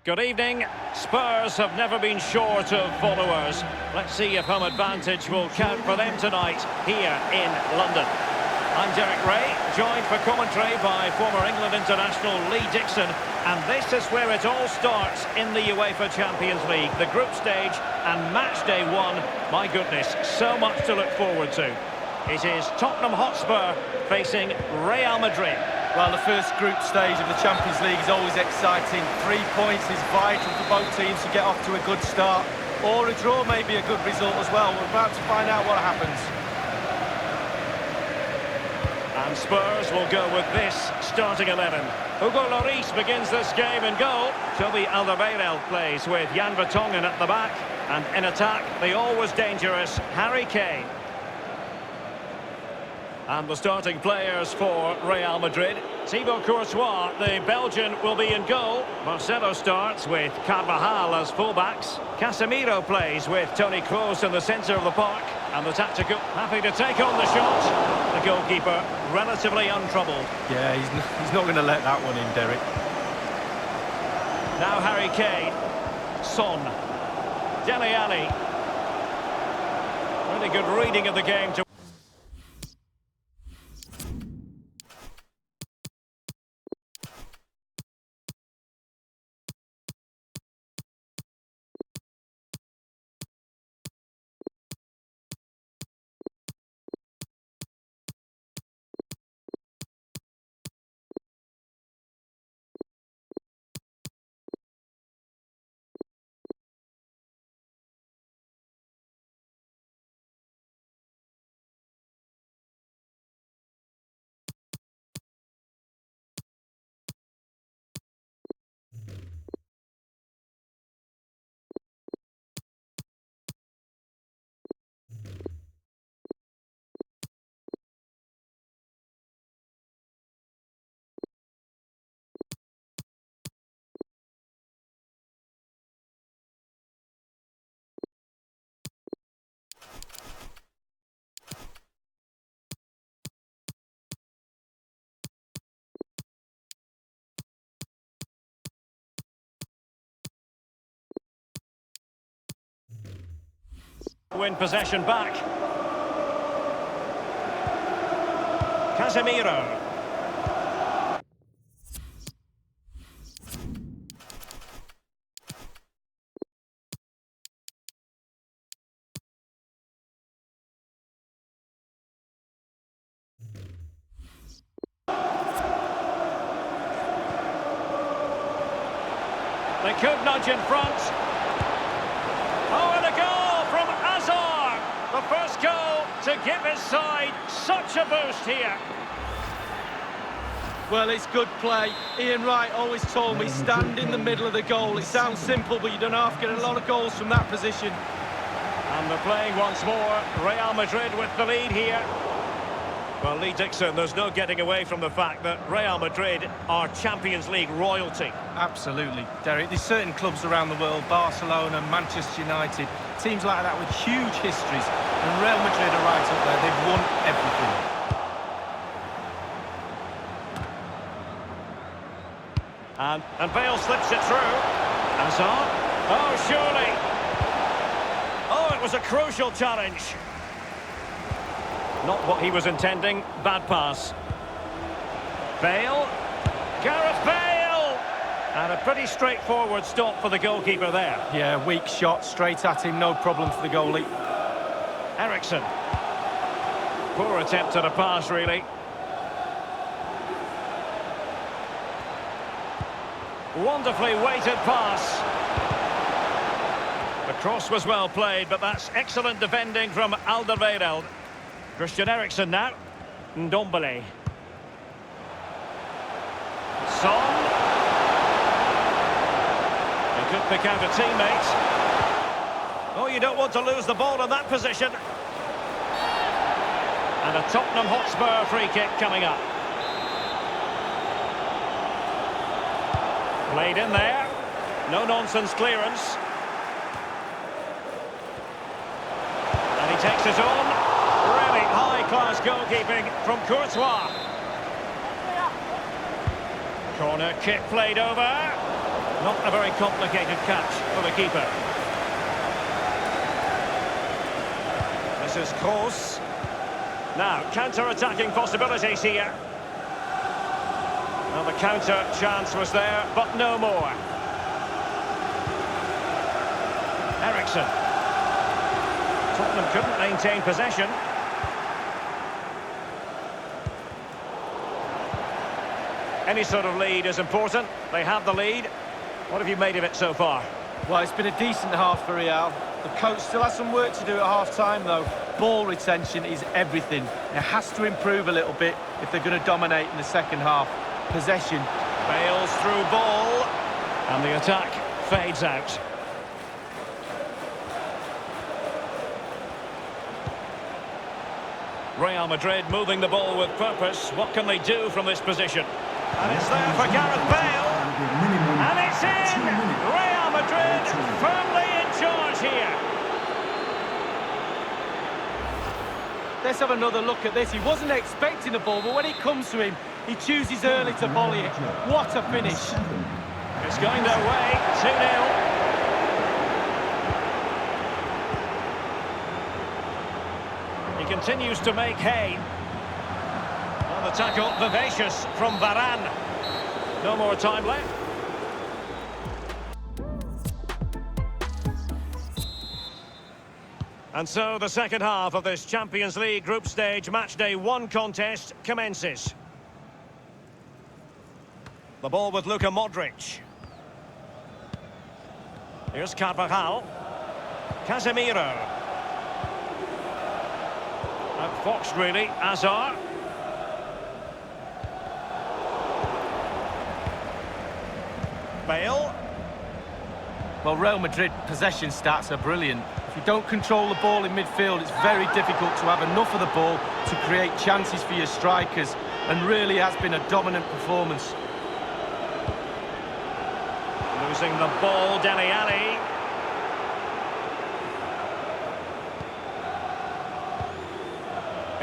Good evening. Spurs have never been short of followers. Let's see if home advantage will count for them tonight here in London. I'm Derek Ray, joined for commentary by former England international Lee Dixon. And this is where it all starts in the UEFA Champions League. The group stage and match day one. My goodness, so much to look forward to. It is Tottenham Hotspur facing Real Madrid. Well, the first group stage of the Champions League is always exciting. 3 points is vital for both teams to get off to a good start. Or a draw may be a good result as well. We're about to find out what happens. And Spurs will go with this starting 11. Hugo Lloris begins this game in goal. Toby Alderweireld plays with Jan Vertonghen at the back. And in attack, the always dangerous Harry Kane. And the starting players for Real Madrid. Thibaut Courtois, the Belgian, will be in goal. Marcelo starts with Carvajal as fullbacks. Casemiro plays with Toni Kroos in the centre of the park. And the tactical happy to take on the shot. The goalkeeper relatively untroubled. Yeah, he's not going to let that one in, Derek. Now Harry Kane. Son. Dele Alli. Really good reading of the game to... Win possession back. Casemiro. They could nudge in front. Oh, and a goal from Hazard. The first goal to give his side such a boost here. Well, it's good play. Ian Wright always told me, stand in the middle of the goal. It sounds simple, but you don't have to get a lot of goals from that position. And they're playing once more. Real Madrid with the lead here. Well, Lee Dixon, there's no getting away from the fact that Real Madrid are Champions League royalty. Absolutely, Derek. There's certain clubs around the world, Barcelona, Manchester United, teams like that with huge histories, and Real Madrid are right up there. They've won everything. And Bale slips it through. Hazard. Oh, surely. Oh, it was a crucial challenge. Not what he was intending. Bad pass. Bale. Gareth Bale! And a pretty straightforward stop for the goalkeeper there. Yeah, weak shot, straight at him, no problem for the goalie. Eriksen. Poor attempt at a pass, really. Wonderfully weighted pass. The cross was well played, but that's excellent defending from Alderweireld. Christian Eriksen now. Ndombele. Son. He could pick out a teammate. Oh, you don't want to lose the ball in that position. And a Tottenham Hotspur free kick coming up. Played in there. No-nonsense clearance. And he takes his own. Really high-class goalkeeping from Courtois. Corner kick played over. Not a very complicated catch for the keeper. This is Kroos. Now, counter-attacking possibilities here. Well, the counter chance was there, but no more. Ericsson. Tottenham couldn't maintain possession. Any sort of lead is important. They have the lead. What have you made of it so far? Well, it's been a decent half for Real. The coach still has some work to do at half-time, though. Ball retention is everything. It has to improve a little bit if they're going to dominate in the second half. Possession. Bale's through ball. And the attack fades out. Real Madrid moving the ball with purpose. What can they do from this position? And it's there for Gareth Bale. And it's in! Real Madrid firmly in charge here. Let's have another look at this. He wasn't expecting the ball, but when it comes to him, he chooses early to volley it. What a finish. It's going their way, 2-0. He continues to make hay. Well, the tackle, vivacious from Varane. No more time left. And so the second half of this Champions League group stage matchday 1 contest commences. The ball with Luka Modric. Here's Carvajal. Casemiro. Outfoxed really, Hazard. Bale. Well, Real Madrid possession stats are brilliant. If you don't control the ball in midfield, it's very difficult to have enough of the ball to create chances for your strikers, and really has been a dominant performance. Losing the ball, Dele Alli.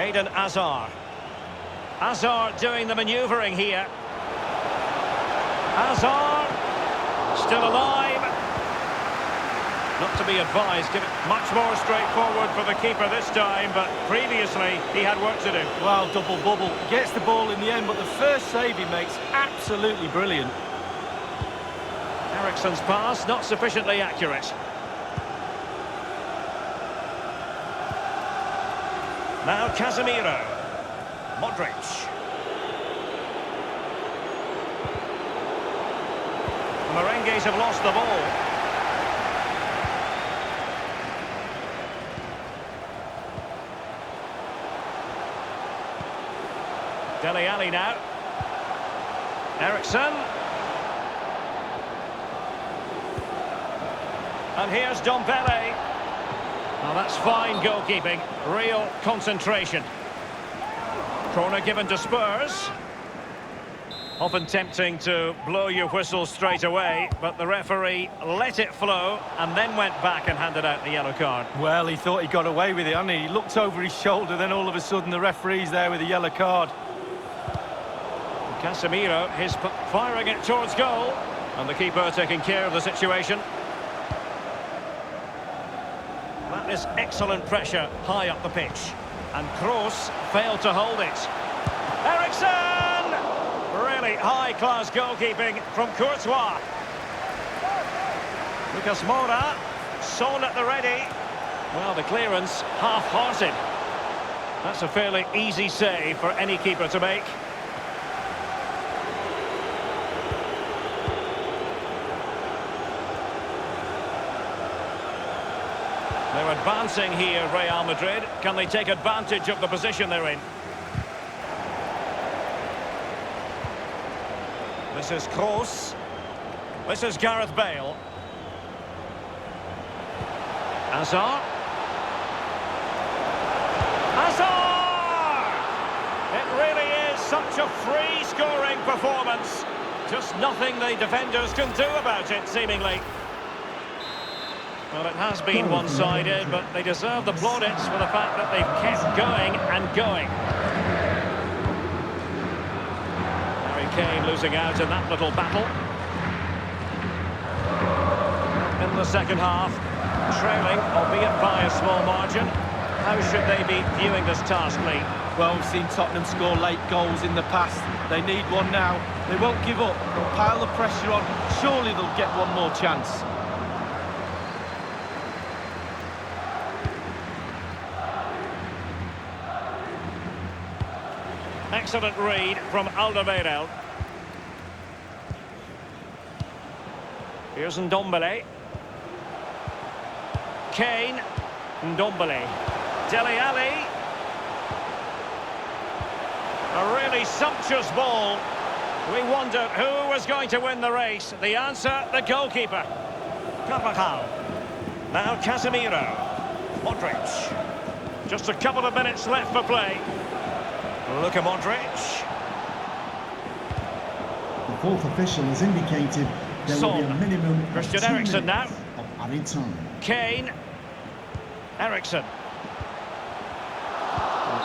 Eden Hazard. Hazard doing the manoeuvring here. Hazard. Still alive. Not to be advised, give it much more straightforward for the keeper this time, but previously he had work to do. Well, double bubble. Gets the ball in the end, but the first save he makes, absolutely brilliant. Eriksson's pass, not sufficiently accurate. Now Casemiro. Modric. The Merengues have lost the ball. Dele Alli now. Ericsson. And here's Dombele. Well, that's fine goalkeeping. Real concentration. Corner given to Spurs. Often tempting to blow your whistle straight away, but the referee let it flow and then went back and handed out the yellow card. Well, he thought he got away with it, hadn't he? He looked over his shoulder, then all of a sudden the referee's there with a yellow card. Casemiro, he's firing it towards goal, and the keeper taking care of the situation. That is excellent pressure high up the pitch, and Kroos failed to hold it. Ericsson! Really high-class goalkeeping from Courtois. Lucas Moura, Son at the ready. Well, the clearance half-hearted. That's a fairly easy save for any keeper to make. They're advancing here, Real Madrid. Can they take advantage of the position they're in? This is Kroos. This is Gareth Bale. Hazard. Hazard! It really is such a free-scoring performance. Just nothing the defenders can do about it, seemingly. Well, it has been one-sided, but they deserve the plaudits for the fact that they've kept going and going. Harry Kane losing out in that little battle. the second half. Trailing, albeit by a small margin. How should they be viewing this task, Lee? Well, we've seen Tottenham score late goals in the past. They need one now. They won't give up. They'll pile the pressure on. Surely they'll get one more chance. Excellent read from Alderweireld. Here's Ndombele. Kane. Ndombele. Dele Alli. A really sumptuous ball. We wondered who was going to win the race. The answer, the goalkeeper. Carvajal. Now Casemiro. Modric. Just a couple of minutes left for play. Luka Modric. The fourth official has indicated there will be a minimum of Christian 2 Eriksen now. minutes of added time. Kane. Eriksen.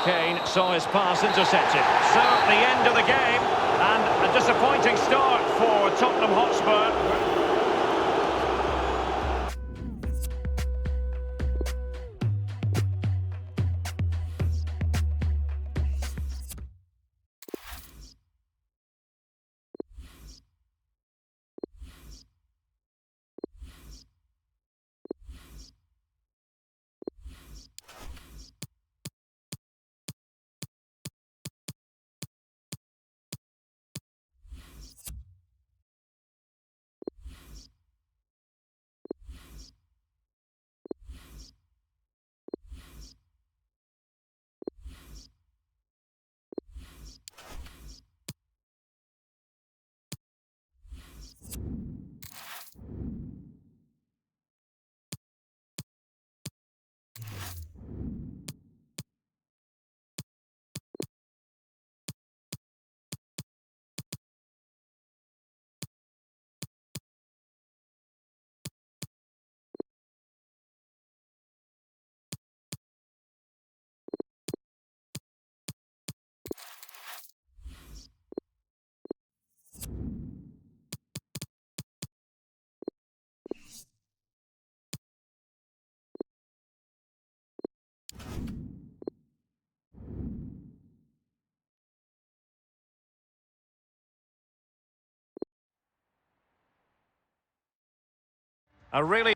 Kane saw his pass intercepted. So, the end of the game, and a disappointing start for Tottenham Hotspur. A really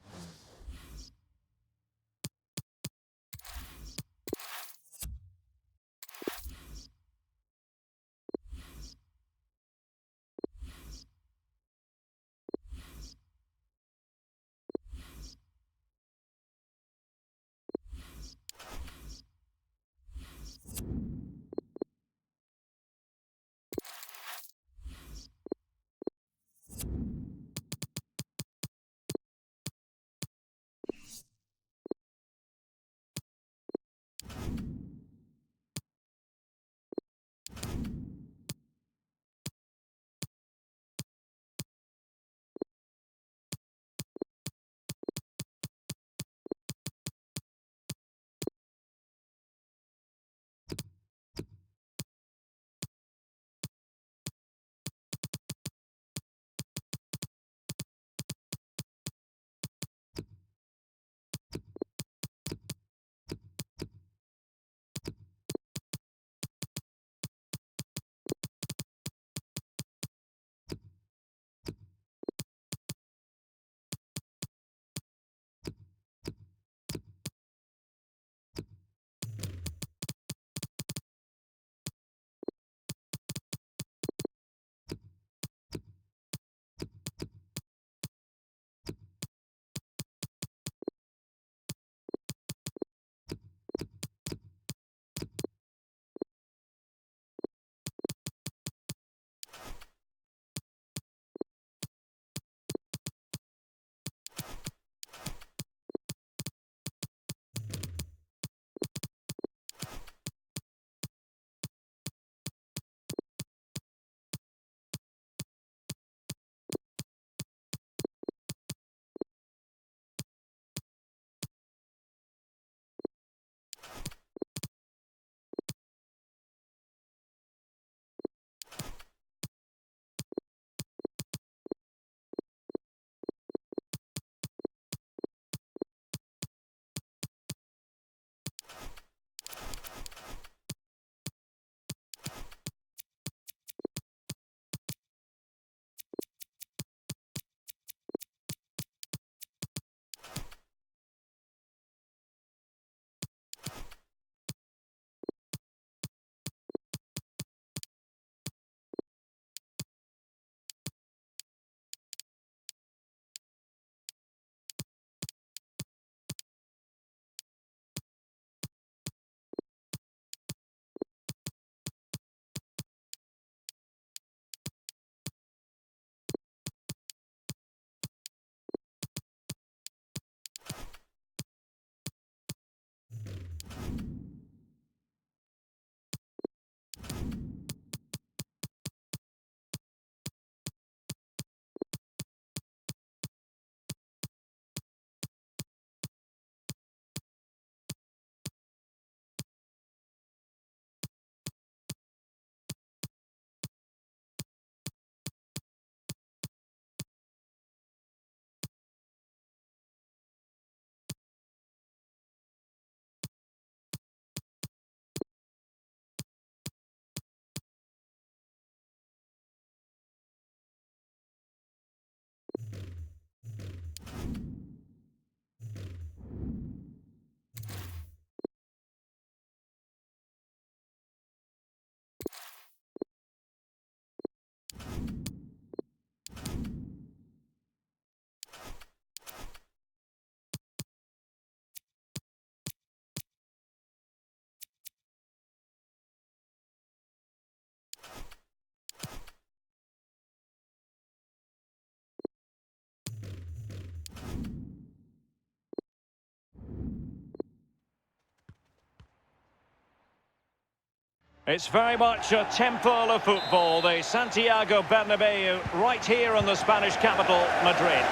It's very much a temple of football, the Santiago Bernabeu, right here in the Spanish capital, Madrid.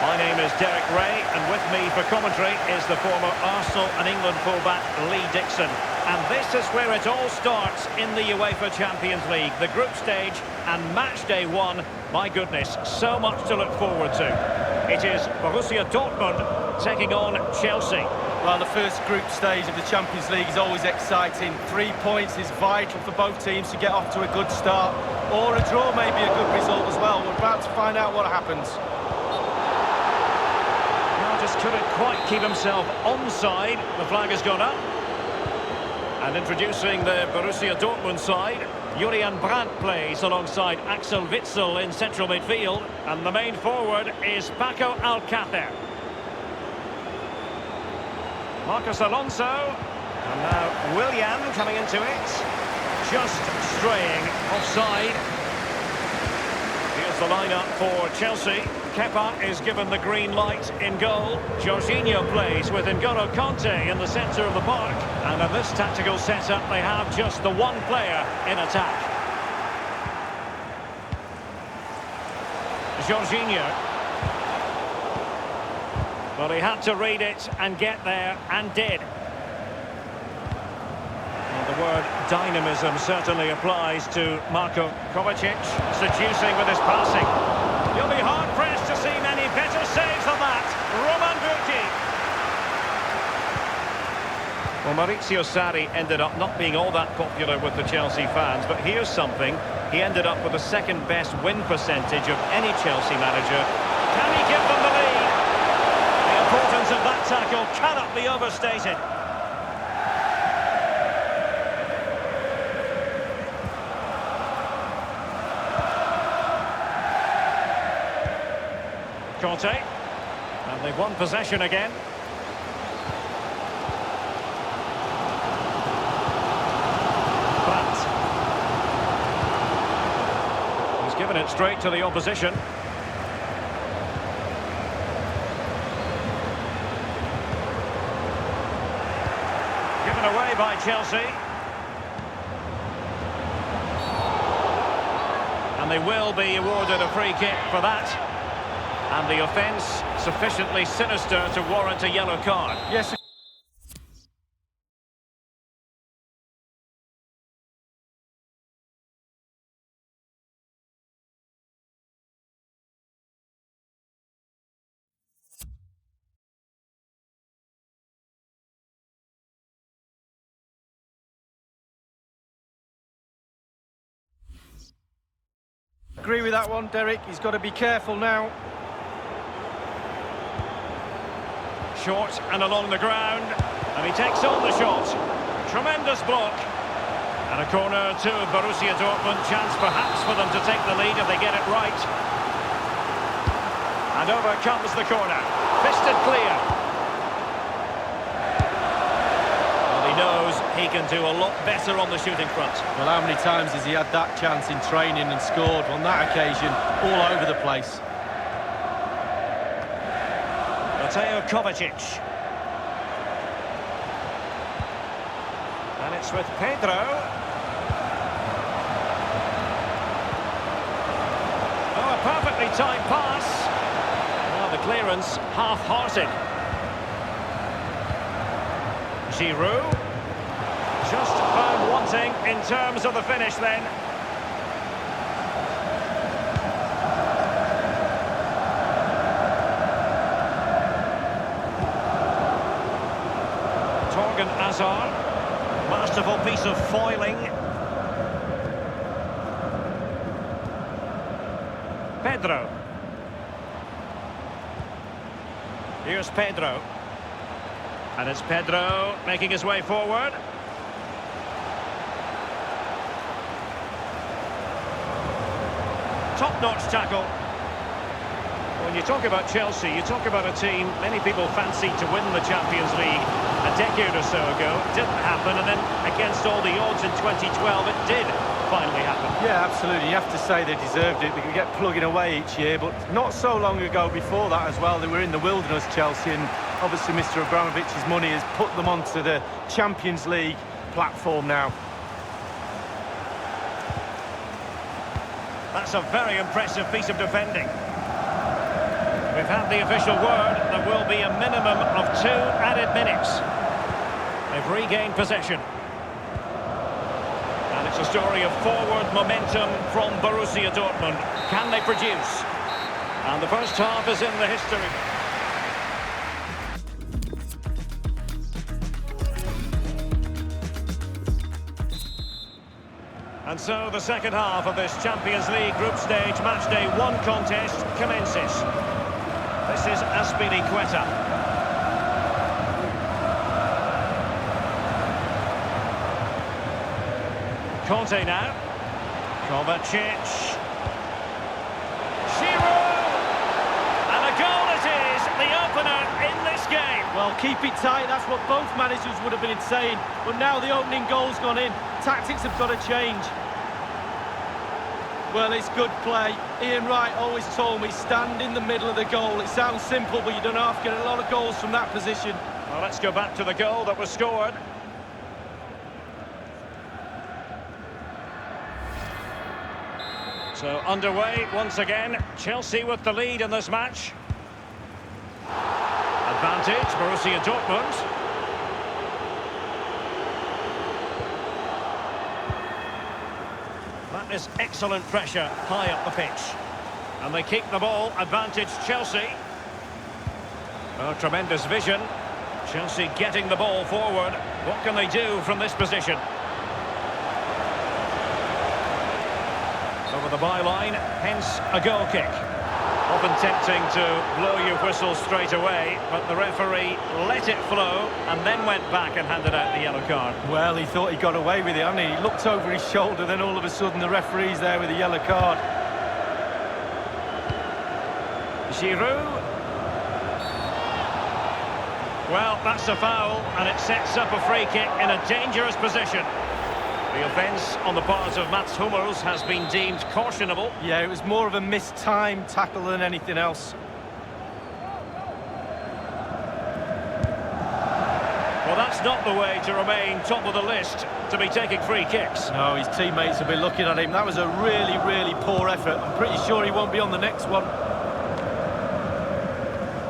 My name is Derek Ray, and with me for commentary is the former Arsenal and England fullback Lee Dixon. And this is where it all starts in the UEFA Champions League, the group stage and match day one. My goodness, so much to look forward to. It is Borussia Dortmund taking on Chelsea. Well, the first group stage of the Champions League is always exciting. 3 points is vital for both teams to get off to a good start. Or a draw may be a good result as well. We're about to find out what happens. Well, just couldn't quite keep himself onside. The flag has gone up. And introducing the Borussia Dortmund side, Julian Brandt plays alongside Axel Witsel in central midfield. And the main forward is Paco Alcácer. Marcos Alonso, and now Willian coming into it, just straying offside. Here's the lineup for Chelsea. Kepa is given the green light in goal. Jorginho plays with N'Golo Kanté in the centre of the park. And in this tactical setup, they have just the one player in attack. Jorginho. Well, he had to read it and get there, and did. Well, the word dynamism certainly applies to Marko Kovacic, seducing with his passing. You'll be hard-pressed to see many better saves than that. Roman Bürki. Well, Maurizio Sarri ended up not being all that popular with the Chelsea fans, but here's something. He ended up with the second-best win percentage of any Chelsea manager. Can he give them the lead? The importance of that tackle cannot be overstated. Kanté, and they've won possession again. Brandt. He's given it straight to the opposition. Away by Chelsea. And they will be awarded a free kick for that. And the offence sufficiently sinister to warrant a yellow card. Yes. Agree with that one, Derek. He's got to be careful now. Short and along the ground, and he takes on the shot. Tremendous block. And a corner to Borussia Dortmund. Chance perhaps for them to take the lead if they get it right. And over comes the corner. Fisted clear. Knows he can do a lot better on the shooting front. Well, how many times has he had that chance in training and scored? On that occasion, all over the place. Mateo Kovacic. And it's with Pedro. Oh, a perfectly timed pass. Well, the clearance half-hearted. Giroud. Just found wanting in terms of the finish then. Torgan Hazard. Masterful piece of foiling. Pedro. Here's Pedro. And it's Pedro making his way forward. Top-notch tackle. When you talk about Chelsea, you talk about a team many people fancied to win the Champions League a decade or so ago. It didn't happen, and then against all the odds in 2012, it did finally happen. Yeah, absolutely. You have to say they deserved it. They could get plugging away each year, but not so long ago before that as well. They were in the wilderness, Chelsea, and obviously Mr. Abramovich's money has put them onto the Champions League platform now. That's a very impressive piece of defending. We've had the official word. There will be a minimum of 2 added minutes. They've regained possession. And it's a story of forward momentum from Borussia Dortmund. Can they produce? And the first half is in the history. And so the second half of this Champions League group stage matchday 1 contest commences. This is Azpilicueta. Conte now. Kovacic. Giroud! And a goal it is, the opener in this game. Well, keep it tight, that's what both managers would have been saying. But now the opening goal's gone in. Tactics have got to change. Well, it's good play. Ian Wright always told me, stand in the middle of the goal. It sounds simple, but you don't have to get a lot of goals from that position. Well, let's go back to the goal that was scored. So underway once again. Chelsea with the lead in this match. Advantage, Borussia Dortmund. That is excellent pressure high up the pitch. And they keep the ball, advantage Chelsea. Oh, tremendous vision. Chelsea getting the ball forward. What can they do from this position? Over the byline, hence a goal kick. Often tempting to blow your whistle straight away, but the referee let it flow and then went back and handed out the yellow card. Well, he thought he got away with it, hadn't he? He looked over his shoulder, then all of a sudden the referee's there with a yellow card. Giroud. Well, that's a foul, and it sets up a free kick in a dangerous position. The offence on the part of Mats Hummels has been deemed cautionable. Yeah, it was more of a mistimed tackle than anything else. Well, that's not the way to remain top of the list, to be taking free kicks. No, his teammates will be looking at him. That was a really, really poor effort. I'm pretty sure he won't be on the next one.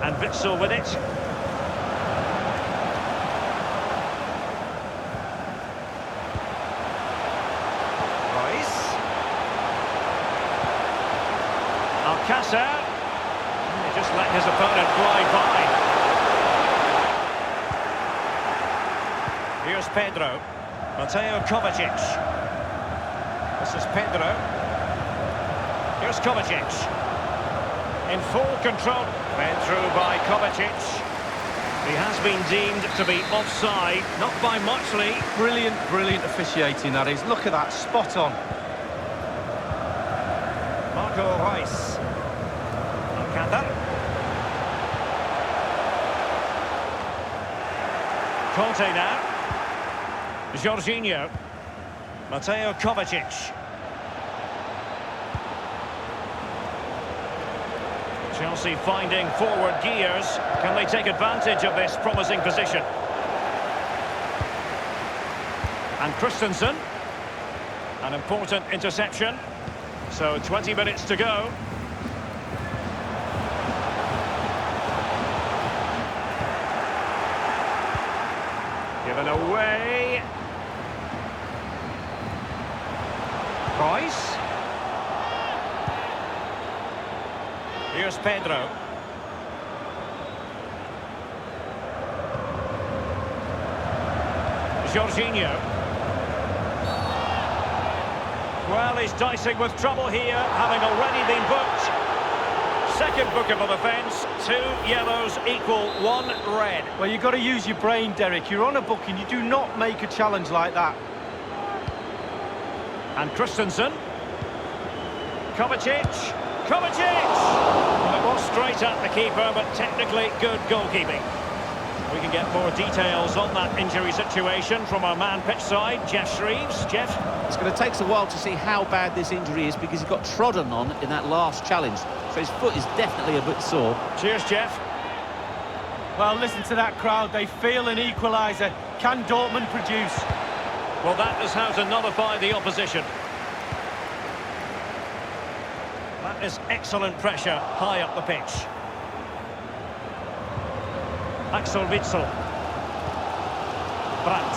And Witsel with it. Alcácer. He just let his opponent glide by. Here's Pedro. Mateo Kovacic. This is Pedro. Here's Kovacic. In full control. Fed through by Kovacic. He has been deemed to be offside. Not by much, Lee. Brilliant, brilliant officiating, that is. Look at that, spot on. Marco Reus. Alcácer. Conte now. Jorginho. Mateo Kovacic. Chelsea finding forward gears. Can they take advantage of this promising position? And Christensen. An important interception. So 20 minutes to go. Given away. Reus. Here's Pedro. Jorginho. Well, he's dicing with trouble here, having already been booked. Second booking of offence, 2 yellows equal 1 red. Well, you've got to use your brain, Derek. You're on a booking. You do not make a challenge like that. And Christensen. Kovacic. Kovacic! Well, it was straight at the keeper, but technically good goalkeeping. We can get more details on that injury situation from our man pitch side, Jeff Shreves. Jeff? It's going to take us a while to see how bad this injury is because he got trodden on in that last challenge. So his foot is definitely a bit sore. Cheers, Jeff. Well, listen to that crowd. They feel an equaliser. Can Dortmund produce? Well, that is how to nullify the opposition. That is excellent pressure high up the pitch. Axel Witsel. Brandt.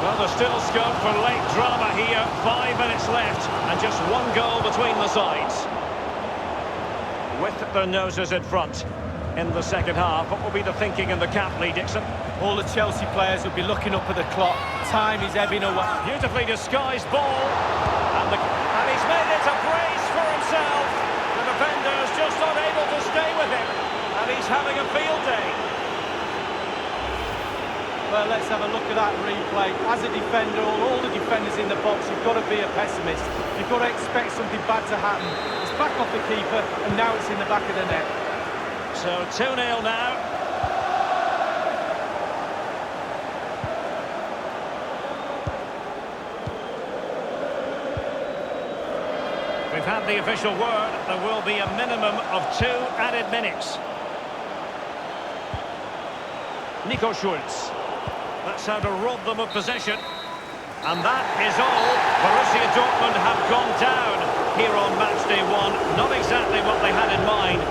Well, there's still scope for late drama here. 5 minutes left and just one goal between the sides. With their noses in front in the second half, what will be the thinking in the camp, Lee Dixon? All the Chelsea players will be looking up at the clock. Time is ebbing away. Beautifully disguised ball. And he's made it a brace for himself. The defender's just not able to stay with him. And he's having a field day. Well, let's have a look at that replay. As a defender, all the defenders in the box, you've got to be a pessimist. You've got to expect something bad to happen. It's back off the keeper, and now it's in the back of the net. So 2-0 now. We've had the official word. There will be a minimum of 2 added minutes. Nico Schulz. That's how to rob them of possession. And that is all. Borussia Dortmund have gone down here on match day 1. Not exactly what they had in mind.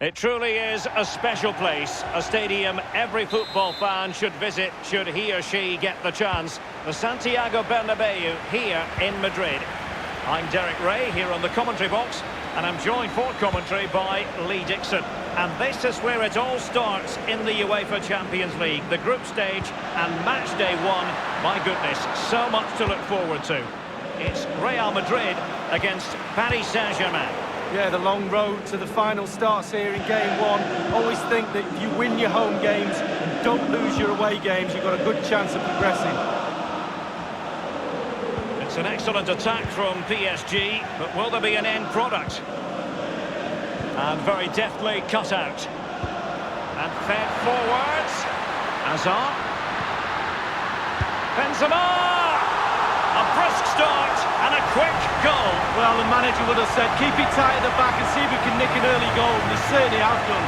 It truly is a special place, a stadium every football fan should visit should he or she get the chance. The Santiago Bernabeu here in Madrid. I'm Derek Ray here on the commentary box, and I'm joined for commentary by Lee Dixon. And this is where it all starts in the UEFA Champions League, the group stage and match day one. My goodness, so much to look forward to. It's Real Madrid against Paris Saint-Germain. Yeah, the long road to the final starts here in game one. Always think that if you win your home games and don't lose your away games, you've got a good chance of progressing. It's an excellent attack from PSG, but will there be an end product? And very deftly cut out. And fed forwards. Hazard. Benzema! A brisk start and a quick goal. Well, the manager would have said, keep it tight at the back and see if we can nick an early goal, and they certainly have done.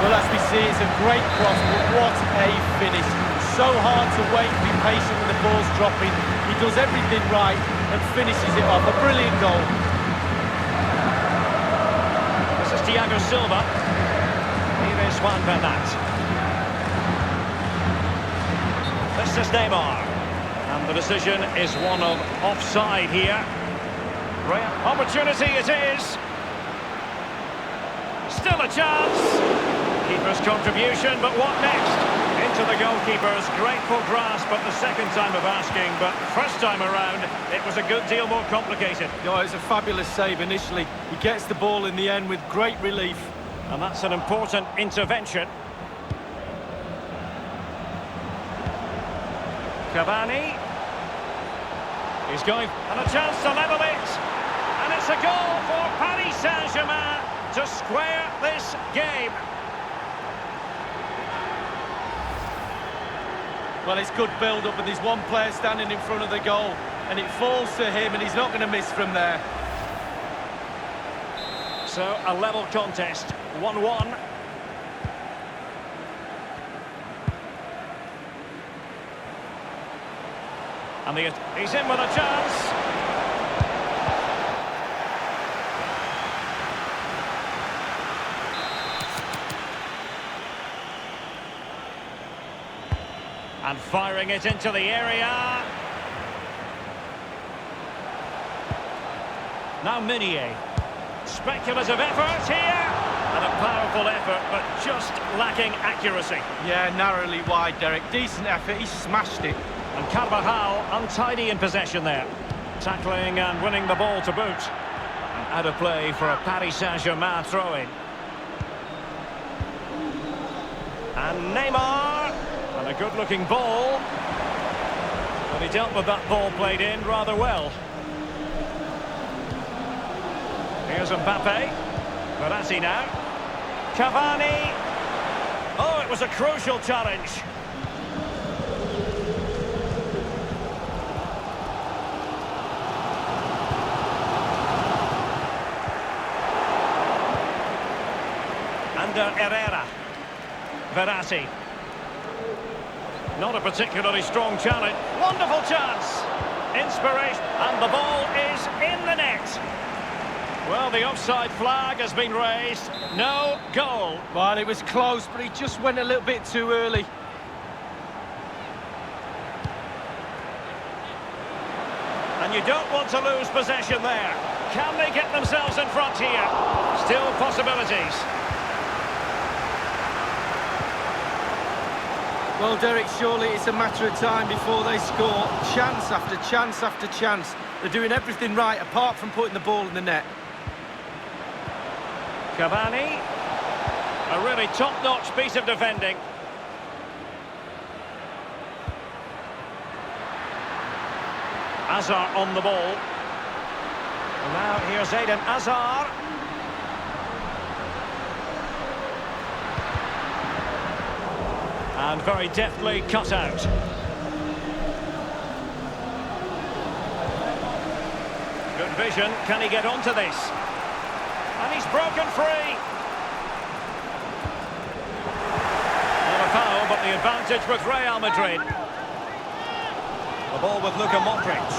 Well, as we see, it's a great cross, but what a finish. So hard to wait, be patient when the ball's dropping. He does everything right and finishes it off. A brilliant goal. This is Thiago Silva. Here is Juan Bernat. This is Neymar. And the decision is one of offside here. Great opportunity it is. Still a chance. Keeper's contribution, but what next? Into the goalkeeper's grateful grasp at the second time of asking, but first time around, it was a good deal more complicated. No, it's a fabulous save initially. He gets the ball in the end with great relief. And that's an important intervention. Cavani. He's going, and a chance to level it. And it's a goal for Paris Saint-Germain to square this game. Well, it's good build-up, and there's one player standing in front of the goal, and it falls to him, and he's not going to miss from there. So, a level contest, 1-1. And he's in with a chance. And firing it into the area. Now Meunier. Speculative effort here. And a powerful effort, but just lacking accuracy. Yeah, narrowly wide, Derek. Decent effort, he smashed it. And Carvajal untidy in possession there. Tackling and winning the ball to boot. And out of play for a Paris Saint-Germain throw-in. And Neymar. And a good-looking ball. But he dealt with that ball played in rather well. Here's Mbappe. Verratti now. Cavani. Oh, it was a crucial challenge. Herrera. Verratti. Not a particularly strong challenge. Wonderful chance. Inspiration. And the ball is in the net. Well, the offside flag has been raised. No goal. Well, it was close, but he just went a little bit too early. And you don't want to lose possession there. Can they get themselves in front here? Still possibilities. Well, Derek, surely it's a matter of time before they score. Chance after chance after chance. They're doing everything right, apart from putting the ball in the net. Cavani. A really top-notch piece of defending. Hazard on the ball. And now here's Eden Hazard. And very deftly cut out. Good vision. Can he get onto this? And he's broken free. Not a foul, but the advantage with Real Madrid. The ball with Luka Modric.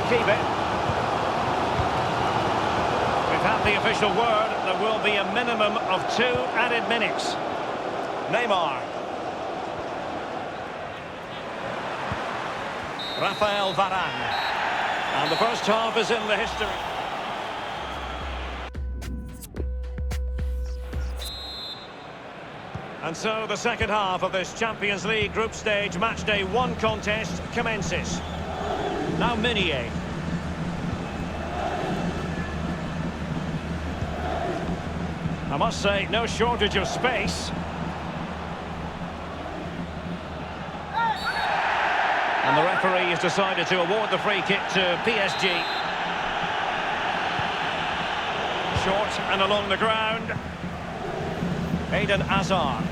keep it. We've had the official word. There will be a minimum of 2 added minutes. Neymar. Rafael Varane. And the first half is in the history. And so the second half of this Champions League group stage matchday 1 contest commences. Now Meunier. I must say, no shortage of space. And the referee has decided to award the free kick to PSG. Short and along the ground. Eden Hazard.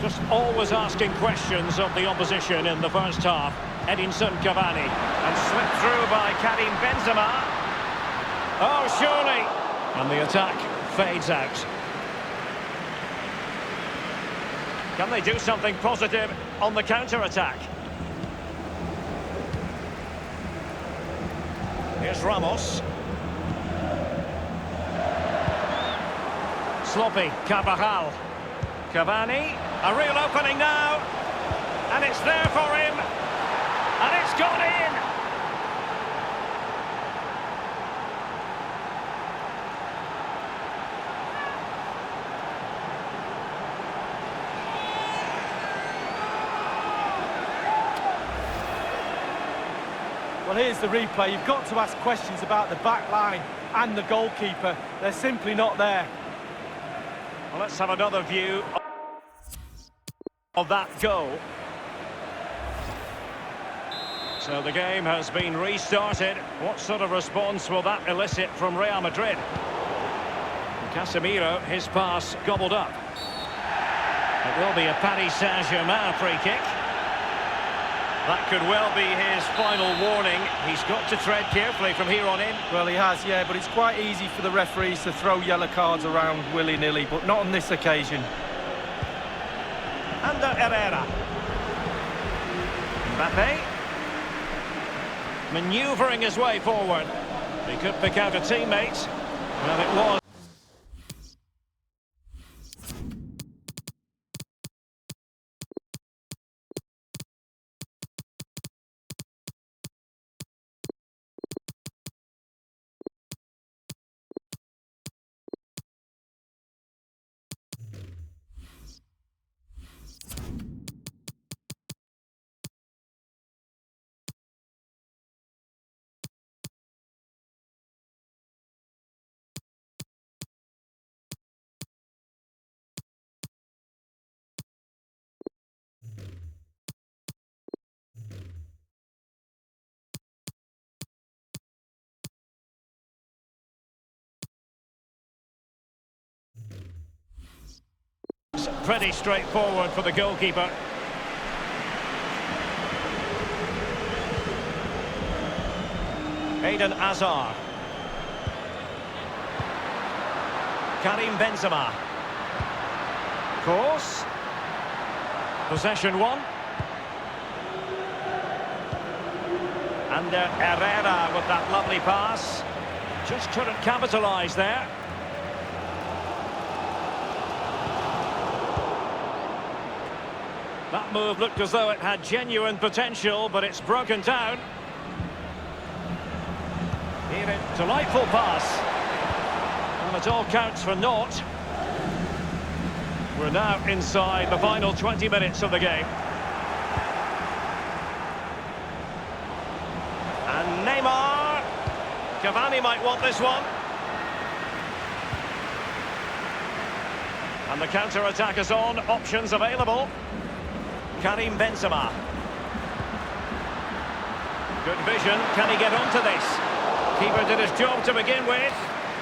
Just always asking questions of the opposition in the first half. Edinson Cavani. And slipped through by Karim Benzema. Oh, surely. And the attack fades out. Can they do something positive on the counter-attack? Here's Ramos. Sloppy, Carvajal. Cavani, a real opening now. And it's there for him. And it's gone in. Well, here's the replay. You've got to ask questions about the back line and the goalkeeper. They're simply not there. Well, let's have another view of that goal. So the game has been restarted. What sort of response will that elicit from Real Madrid? Casemiro, his pass gobbled up. It will be a Paris Saint-Germain free kick. That could well be his final warning. He's got to tread carefully from here on in. Well, he has, yeah, but it's quite easy for the referees to throw yellow cards around willy-nilly, but not on this occasion. Under Herrera. Mbappe. Manoeuvring his way forward. He could pick out a teammate. Well, it was. Pretty straightforward for the goalkeeper. Eden Hazard. Karim Benzema. Course. Possession 1. Under Herrera with that lovely pass. Just couldn't capitalise there. That move looked as though it had genuine potential, but it's broken down. Here it, delightful pass. And it all counts for naught. We're now inside the final 20 minutes of the game. And Neymar. Cavani might want this one. And the counter-attack is on, options available. Karim Benzema. Good vision. Can he get onto this? Keeper did his job to begin with.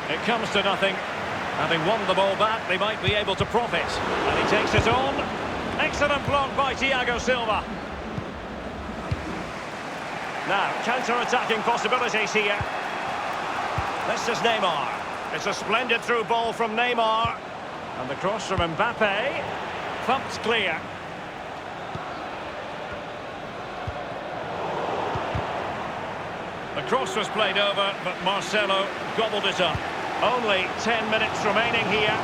It comes to nothing. Having won the ball back, they might be able to profit. And he takes it on. Excellent block by Thiago Silva. Now, counter-attacking possibilities here. This is Neymar. It's a splendid through ball from Neymar. And the cross from Mbappe. Thumped clear. The cross was played over, but Marcelo gobbled it up. Only 10 minutes remaining here.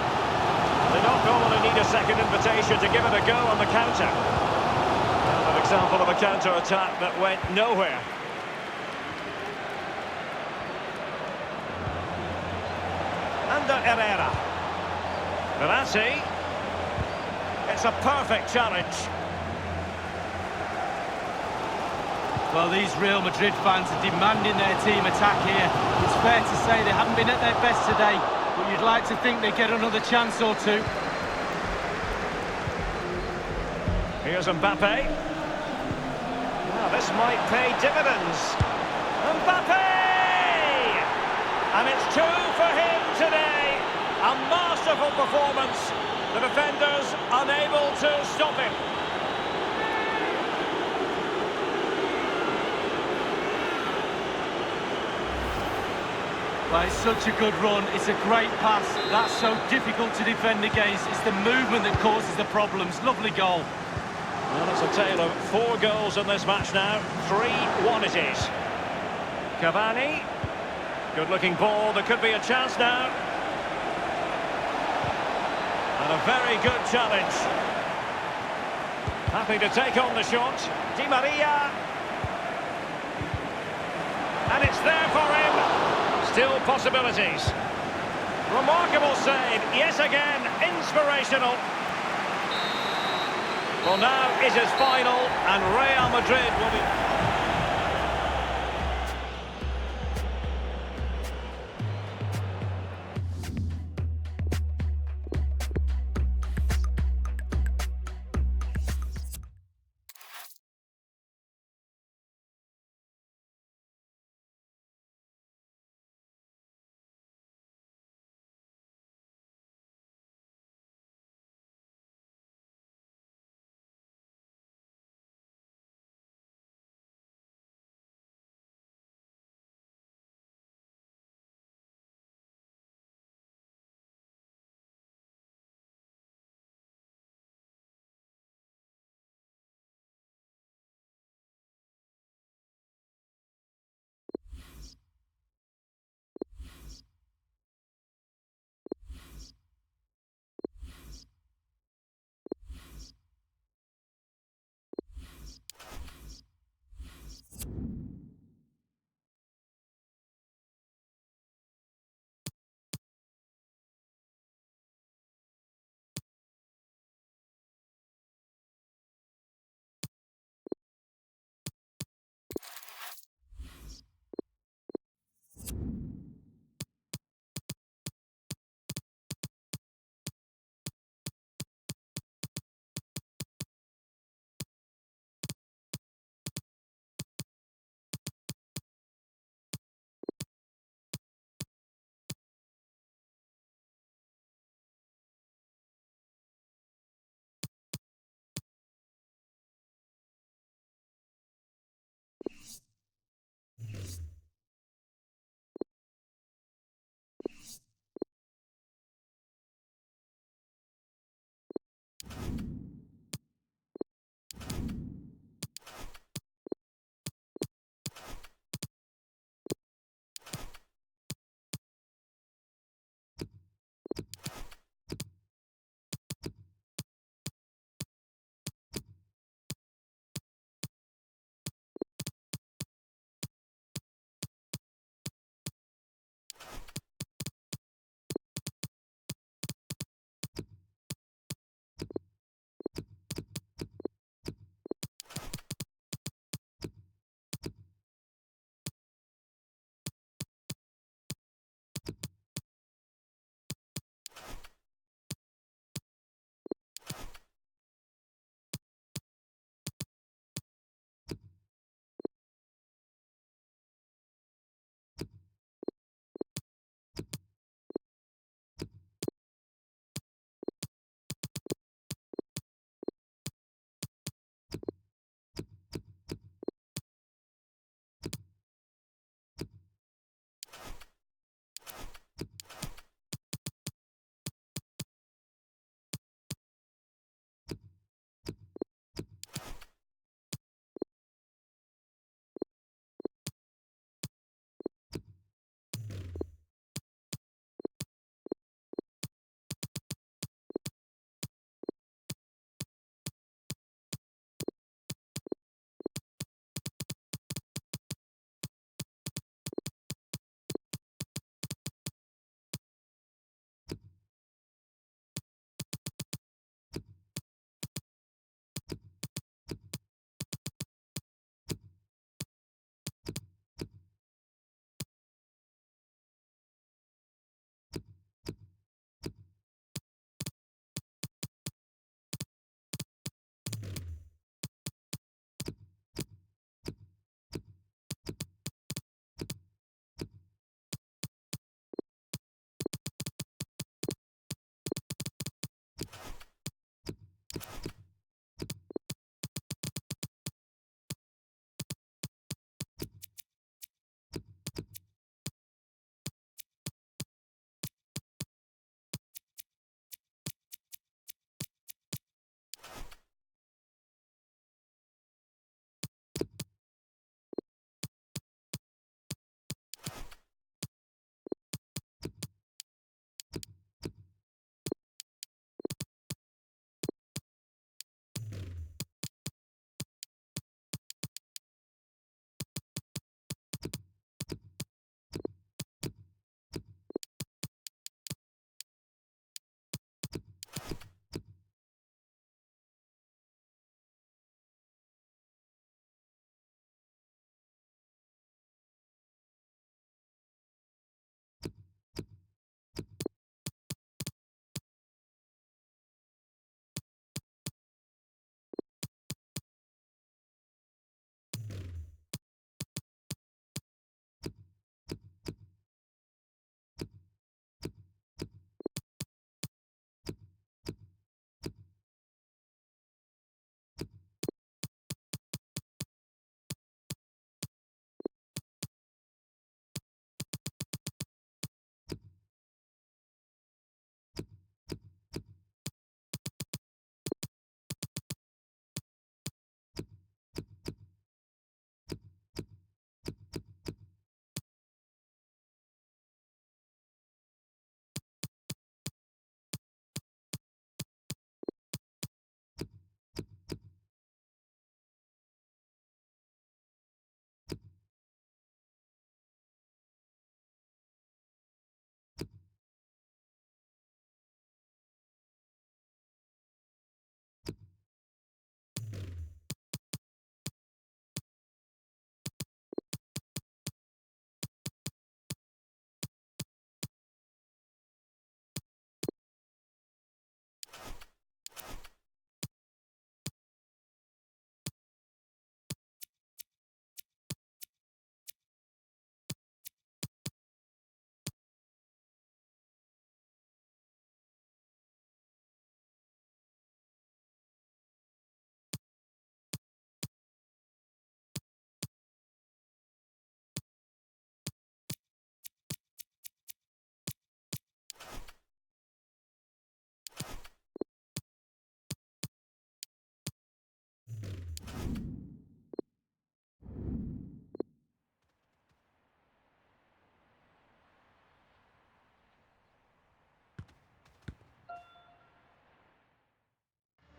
They don't normally need a second invitation to give it a go on the counter. An example of a counter-attack that went nowhere. Under Herrera. Verratti. It's a perfect challenge. Well, these Real Madrid fans are demanding their team attack here. It's fair to say they haven't been at their best today, but you'd like to think they get another chance or two. Here's Mbappe. Now, this might pay dividends. Mbappe! And it's 2 for him today. A masterful performance. The defenders unable to stop him. Well, it's such a good run. It's a great pass. That's so difficult to defend against. It's the movement that causes the problems. Lovely goal. Well, it's a tale of 4 goals in this match now. 3-1 it is. Cavani. Good-looking ball. There could be a chance now. And a very good challenge. Happy to take on the shot. Di Maria. And it's there for him. Still possibilities. Remarkable save, yet again, inspirational. Well, now it is final, and Real Madrid will be...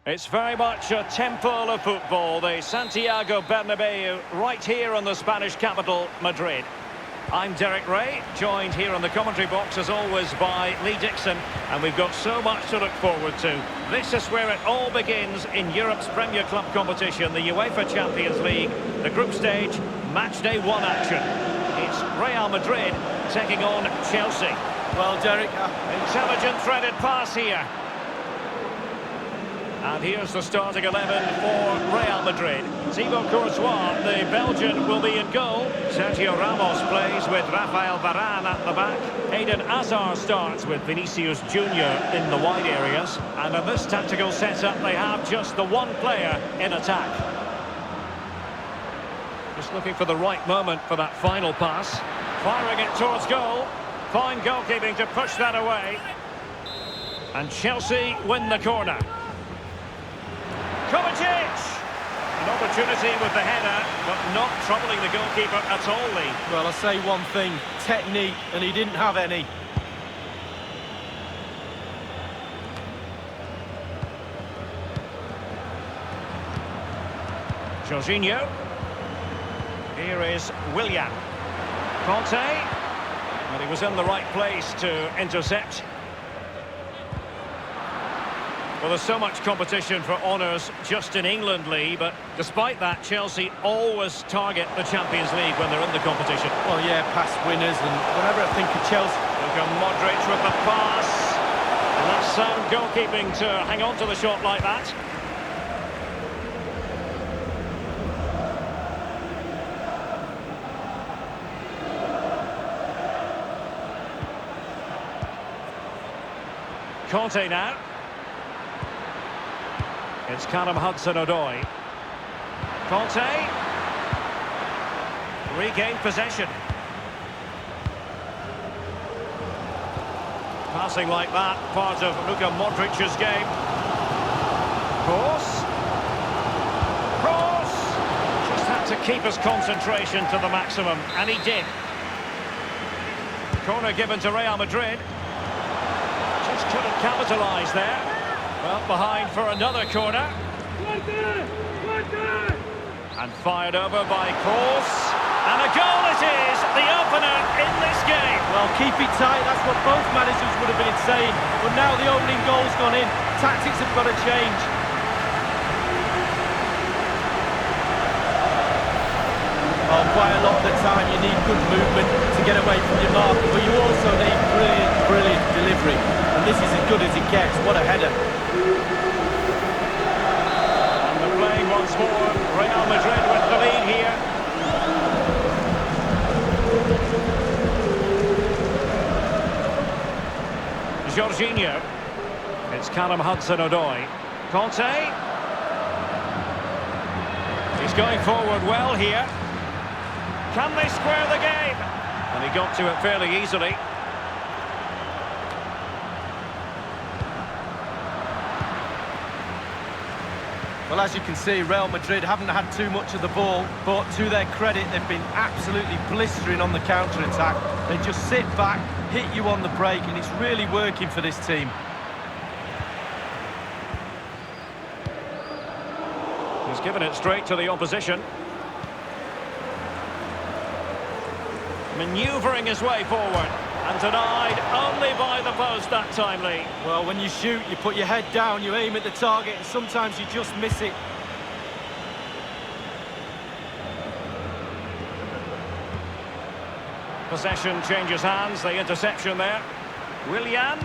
It's very much a temple of football, the Santiago Bernabeu, right here in the Spanish capital, Madrid. I'm Derek Ray, joined here in the commentary box as always by Lee Dixon, and we've got so much to look forward to. This is where it all begins in Europe's Premier Club competition, the UEFA Champions League, the group stage, match day 1 action. It's Real Madrid taking on Chelsea. Well, Derek... Intelligent threaded pass here. And here's the starting 11 for Real Madrid. Thibaut Courtois, the Belgian, will be in goal. Sergio Ramos plays with Rafael Varane at the back. Eden Hazard starts with Vinicius Junior in the wide areas. And in this tactical setup, they have just the one player in attack. Just looking for the right moment for that final pass. Firing it towards goal. Fine goalkeeping to push that away. And Chelsea win the corner. Kovacic! An opportunity with the header, but not troubling the goalkeeper at all, Lee. Well, I'll say one thing, technique, and he didn't have any. Jorginho. Here is Willian. Conte. And he was in the right place to intercept. Well, there's so much competition for honours just in England, Lee, but despite that, Chelsea always target the Champions League when they're in the competition. Well, yeah, past winners, and whenever I think of Chelsea... Look at Modric with the pass. And that's sound goalkeeping to hang on to the shot like that. Conte now. It's Callum Hudson-Odoi. Conte. Regained possession. Passing like that, part of Luka Modric's game. Cross. Cross! Just had to keep his concentration to the maximum, and he did. Corner given to Real Madrid. Just couldn't capitalise there. Well, behind for another corner. And fired over by Kroos. And a goal it is, the opener in this game. Well, keep it tight, that's what both managers would have been saying. But now the opening goal's gone in. Tactics have got to change. Oh, quite a lot of the time you need good movement to get away from your marker, but you also need brilliant, brilliant delivery. And this is as good as it gets. What a header. And they're playing once more. Real Madrid with the lead here. Jorginho. It's Callum Hudson-Odoi. Conte. He's going forward well here. Can they square the game? And he got to it fairly easily. Well, as you can see, Real Madrid haven't had too much of the ball, but to their credit, they've been absolutely blistering on the counter-attack. They just sit back, hit you on the break, and it's really working for this team. He's given it straight to the opposition. Manoeuvring his way forward. And denied only by the post that time, Lee. Well, when you shoot, you put your head down, you aim at the target, and sometimes you just miss it. Possession changes hands, the interception there. Willian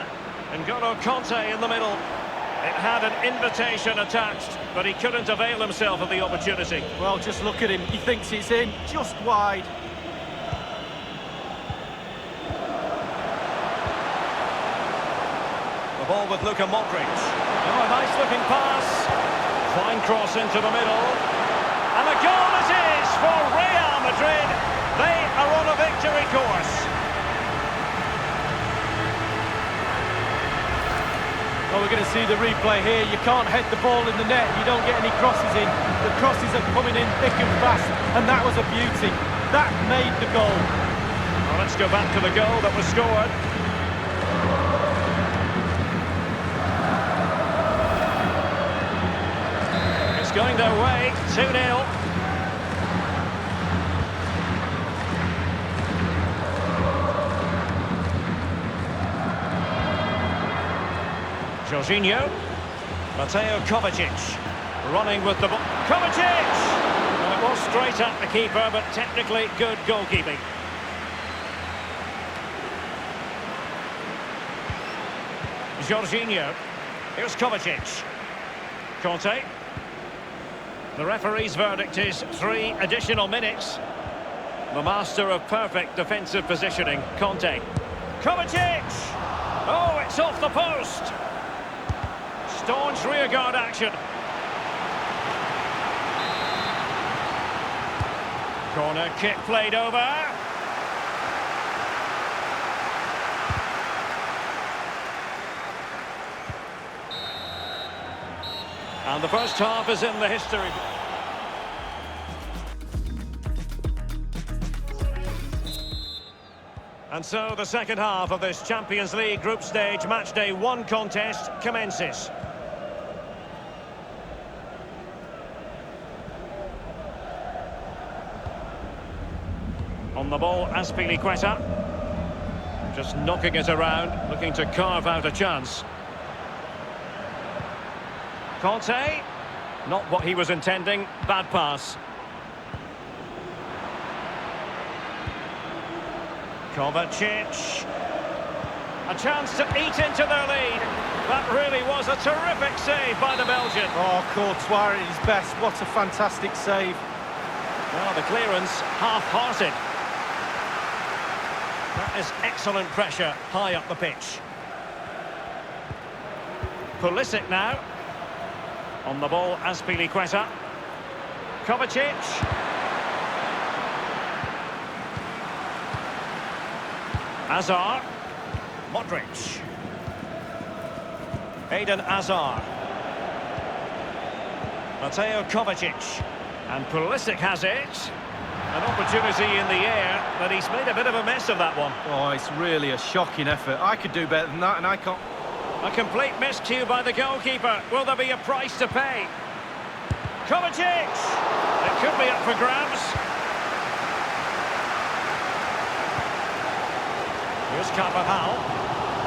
and N'Golo Conte in the middle. It had an invitation attached, but he couldn't avail himself of the opportunity. Well, just look at him. He thinks it's in, just wide. The ball with Luka Modric. Oh, a nice-looking pass. Fine cross into the middle. And a goal it is for Real Madrid. They are on a victory course. Well, we're going to see the replay here. You can't head the ball in the net. You don't get any crosses in. The crosses are coming in thick and fast. And that was a beauty. That made the goal. Well, let's go back to the goal that was scored. going their way, 2-0. Jorginho, Mateo Kovacic, running with the ball. Kovacic! Well, it was straight at the keeper, but technically good goalkeeping. Jorginho, here's Kovacic. Conte. The referee's verdict is 3 additional minutes. The master of perfect defensive positioning, Conte. Kovacic! Oh, it's off the post! Staunch rearguard action. Corner kick played over. And the first half is in the history. And so the second half of this Champions League group stage matchday 1 contest commences. On the ball, Azpilicueta. Just knocking it around, looking to carve out a chance. Conte, not what he was intending, bad pass. Kovacic, a chance to eat into their lead. That really was a terrific save by the Belgian. Oh, Courtois at his best, what a fantastic save. Well, the clearance half-hearted. That is excellent pressure high up the pitch. Pulisic now. On the ball, Azpilicueta. Kovacic. Hazard. Modric. Eden Hazard. Mateo Kovacic. And Pulisic has it. An opportunity in the air, but he's made a bit of a mess of that one. Oh, it's really a shocking effort. I could do better than that, and I can't... A complete miscue by the goalkeeper. Will there be a price to pay? Kovacic! It could be up for grabs. Here's Carvajal.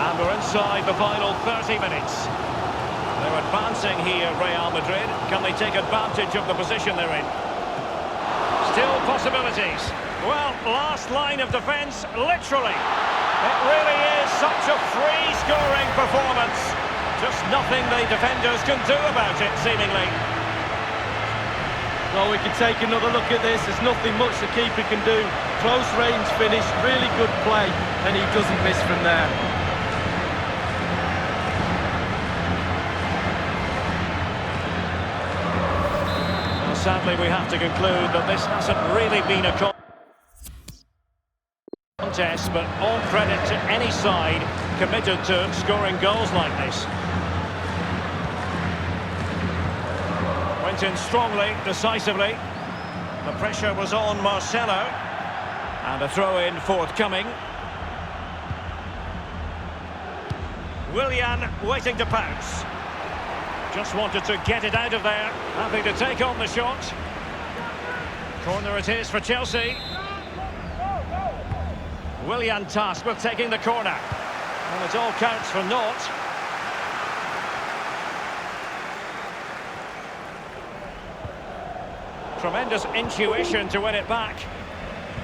And we're inside the final 30 minutes. They're advancing here, Real Madrid. Can they take advantage of the position they're in? Still possibilities. Well, last line of defence, literally. It really is such a free-scoring performance. Just nothing the defenders can do about it, seemingly. Well, we can take another look at this. There's nothing much the keeper can do. Close range finish, really good play, and he doesn't miss from there. Well, sadly, we have to conclude that this hasn't really been a contest, but all credit to any side committed to scoring goals like this. Went in strongly, decisively. The pressure was on Marcelo. And a throw-in forthcoming. Willian waiting to pounce. Just wanted to get it out of there. Happy to take on the shot. Corner it is for Chelsea. Willian tasked with taking the corner. And it all counts for naught. Tremendous intuition to win it back.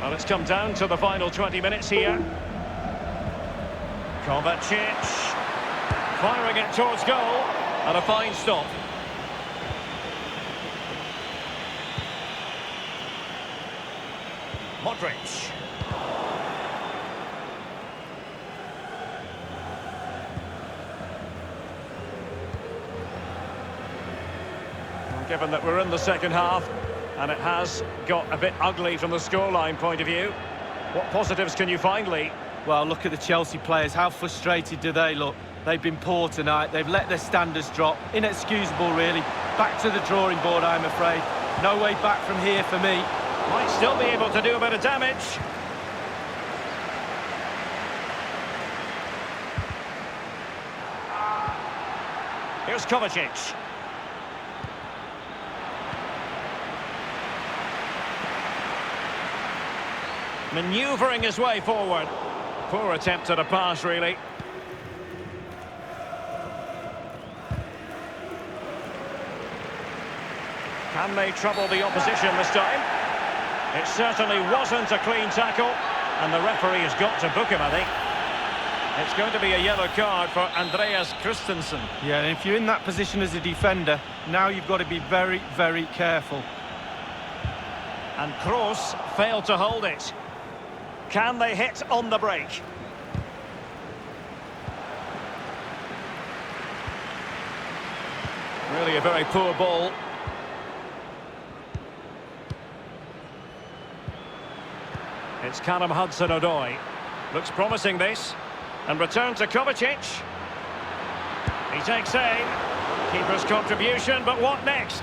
Well, it's come down to the final 20 minutes here. Kovacic. Firing it towards goal. And a fine stop. Modric. Given that we're in the second half, and it has got a bit ugly from the scoreline point of view, what positives can you find, Lee? Well, look at the Chelsea players. How frustrated do they look? They've been poor tonight. They've let their standards drop. Inexcusable, really. Back to the drawing board, I'm afraid. No way back from here for me. Might still be able to do a bit of damage. Here's Kovacic. Manoeuvring his way forward. Poor attempt at a pass, really. Can they trouble the opposition this time? It certainly wasn't a clean tackle, and the referee has got to book him, I think. It's going to be a yellow card for Andreas Christensen. Yeah, and if you're in that position as a defender, now you've got to be very, very careful. And Kroos failed to hold it. Can they hit on the break? Really a very poor ball. It's Callum Hudson-Odoi. Looks promising, this. And return to Kovacic. He takes aim. Keeper's contribution, but what next?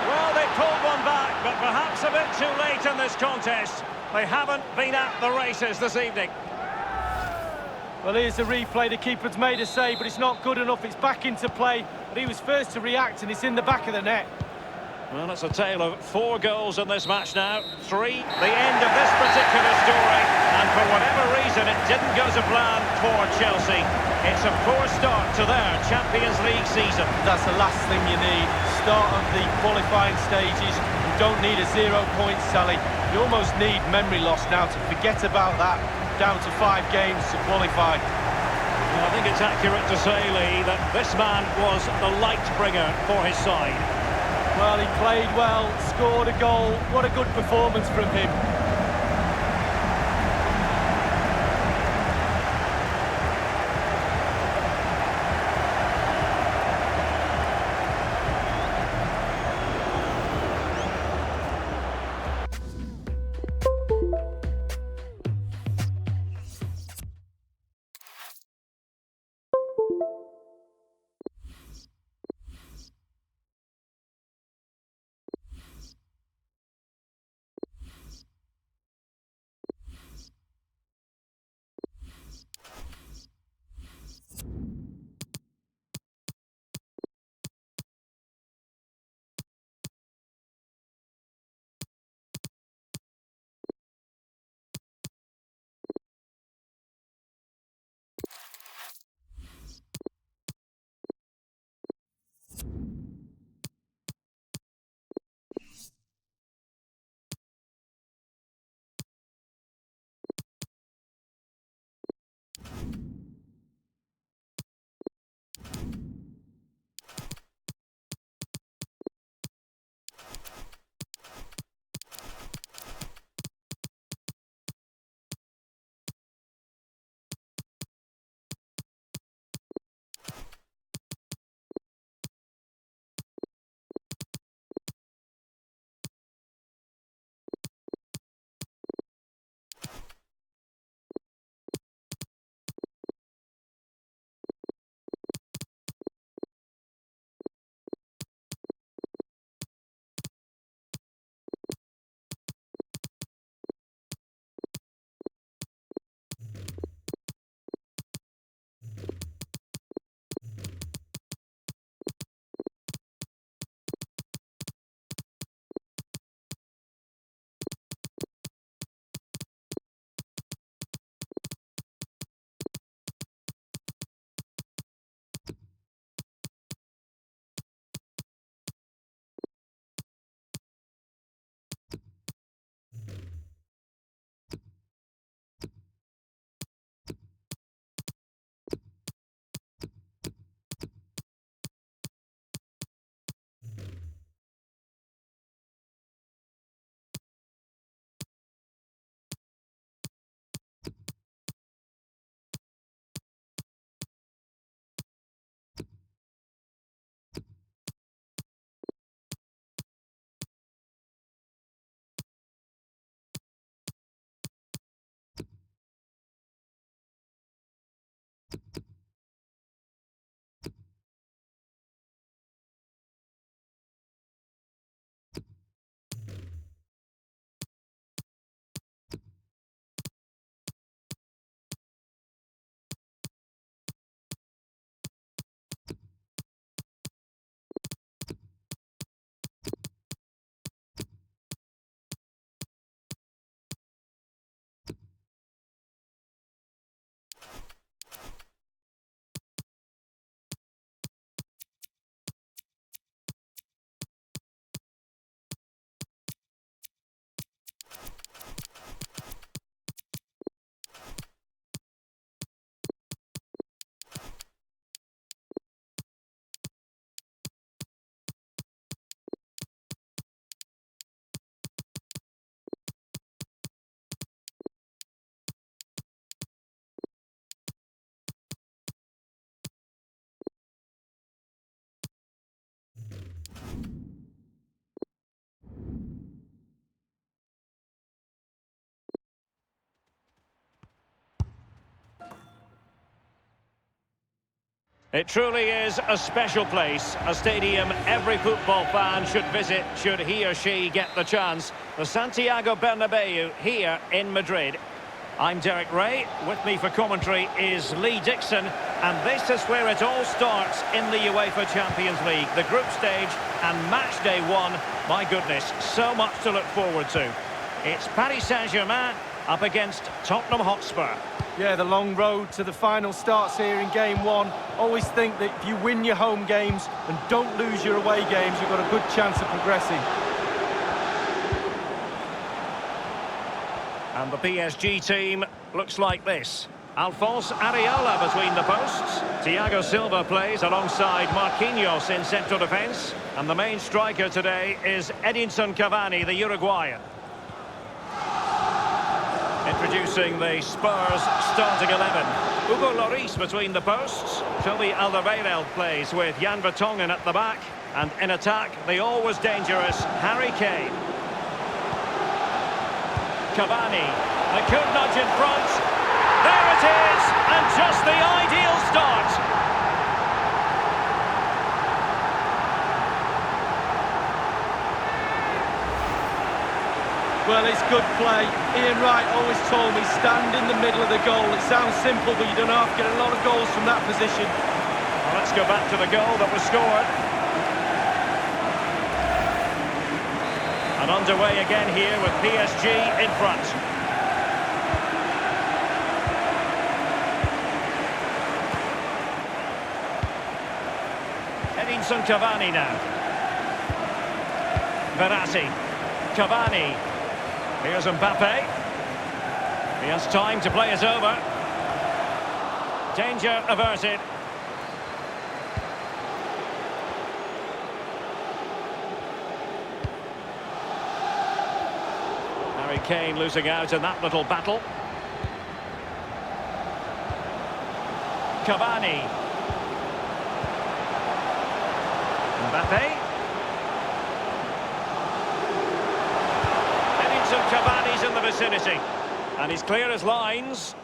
Well, they pulled one back, but perhaps a bit too late in this contest. They haven't been at the races this evening. Well, here's the replay. The keeper's made a save, but it's not good enough. It's back into play, but he was first to react, and it's in the back of the net. Well, it's a tale of 4 goals in this match now. 3, the end of this particular story. And for whatever reason, it didn't go to plan for Chelsea. It's a poor start to their Champions League season. That's the last thing you need. Start of the qualifying stages. You don't need a 0 point tally. You almost need memory loss now to forget about that. Down to 5 games to qualify. Well, I think it's accurate to say, Lee, that this man was the light bringer for his side. Well, he played well, scored a goal. What a good performance from him. It truly is a special place, a stadium every football fan should visit should he or she get the chance. The Santiago Bernabeu here in Madrid. I'm Derek Ray, with me for commentary is Lee Dixon, and this is where it all starts in the UEFA Champions League, the group stage and match day one. My goodness, so much to look forward to. It's Paris Saint-Germain up against Tottenham Hotspur. Yeah, the long road to the final starts here in game one. Always think that if you win your home games and don't lose your away games, you've got a good chance of progressing. And the PSG team looks like this. Alphonse Areola between the posts. Thiago Silva plays alongside Marquinhos in central defence. And the main striker today is Edinson Cavani, the Uruguayan. Introducing the Spurs starting 11. Hugo Lloris between the posts. Toby Alderweireld plays with Jan Vertonghen at the back. And in attack, the always dangerous Harry Kane. Cavani, the good nudge in front. There it is, and just the ideal start. Well, it's good play. Ian Wright always told me, stand in the middle of the goal. It sounds simple, but you don't have to get a lot of goals from that position. Well, let's go back to the goal that was scored. And underway again here with PSG in front. Edinson Cavani now. Verratti. Cavani. Here's Mbappe. He has time to play it over. Danger averted. Harry Kane losing out in that little battle. Cavani. Mbappe. Cavani's in the vicinity, and he's clear as lines.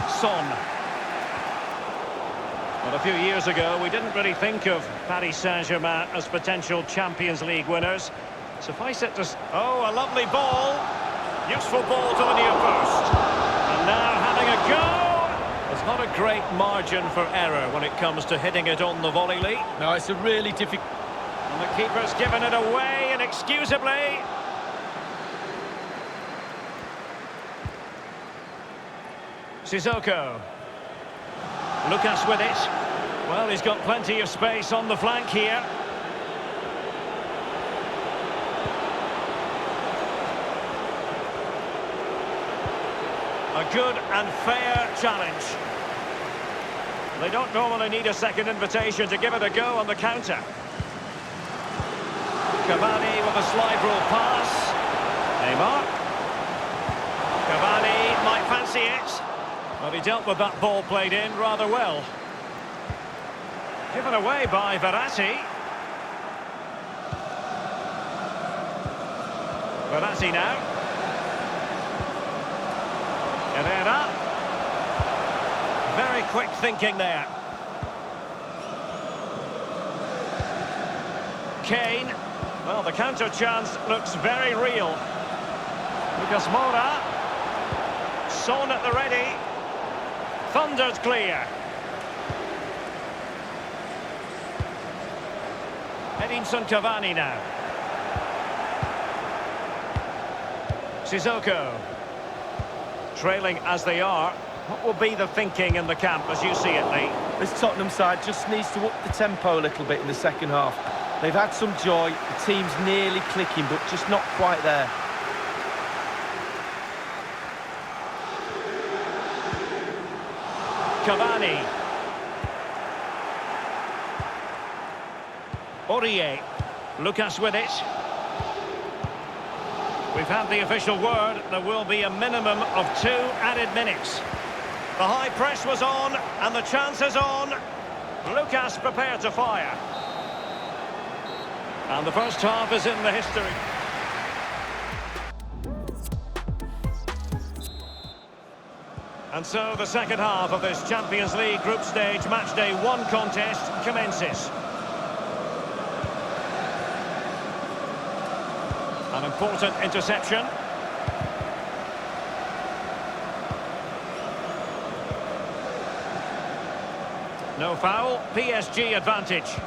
Son. Well, a few years ago, we didn't really think of Paris Saint-Germain as potential Champions League winners. Suffice it to... Oh, a lovely ball. Useful ball to the near post. And now having a go. There's not a great margin for error when it comes to hitting it on the volley, Lee. No, it's a really difficult... And the keeper's given it away inexcusably. Sissoko. Lucas with it. Well, he's got plenty of space on the flank here. A good and fair challenge. They don't normally need a second invitation to give it a go on the counter. Cavani with a slide rule pass. Neymar. Cavani might fancy it. But he dealt with that ball played in rather well. Given away by Verratti. Verratti now. Herrera. Very quick thinking there. Kane. Well, the counter chance looks very real. Lucas Moura. Son at the ready. Thundered clear. Edinson Cavani now. Sissoko. Trailing as they are. What will be the thinking in the camp as you see it, Lee? This Tottenham side just needs to up the tempo a little bit in the second half. They've had some joy, the team's nearly clicking, but just not quite there. Cavani. Aurier. Lucas with it. We've had the official word. There will be a minimum of 2 added minutes. The high press was on, and the chance is on. Lucas prepared to fire. And the first half is in the history. And so the second half of this Champions League group stage match day 1 contest commences. An important interception. No foul, PSG advantage.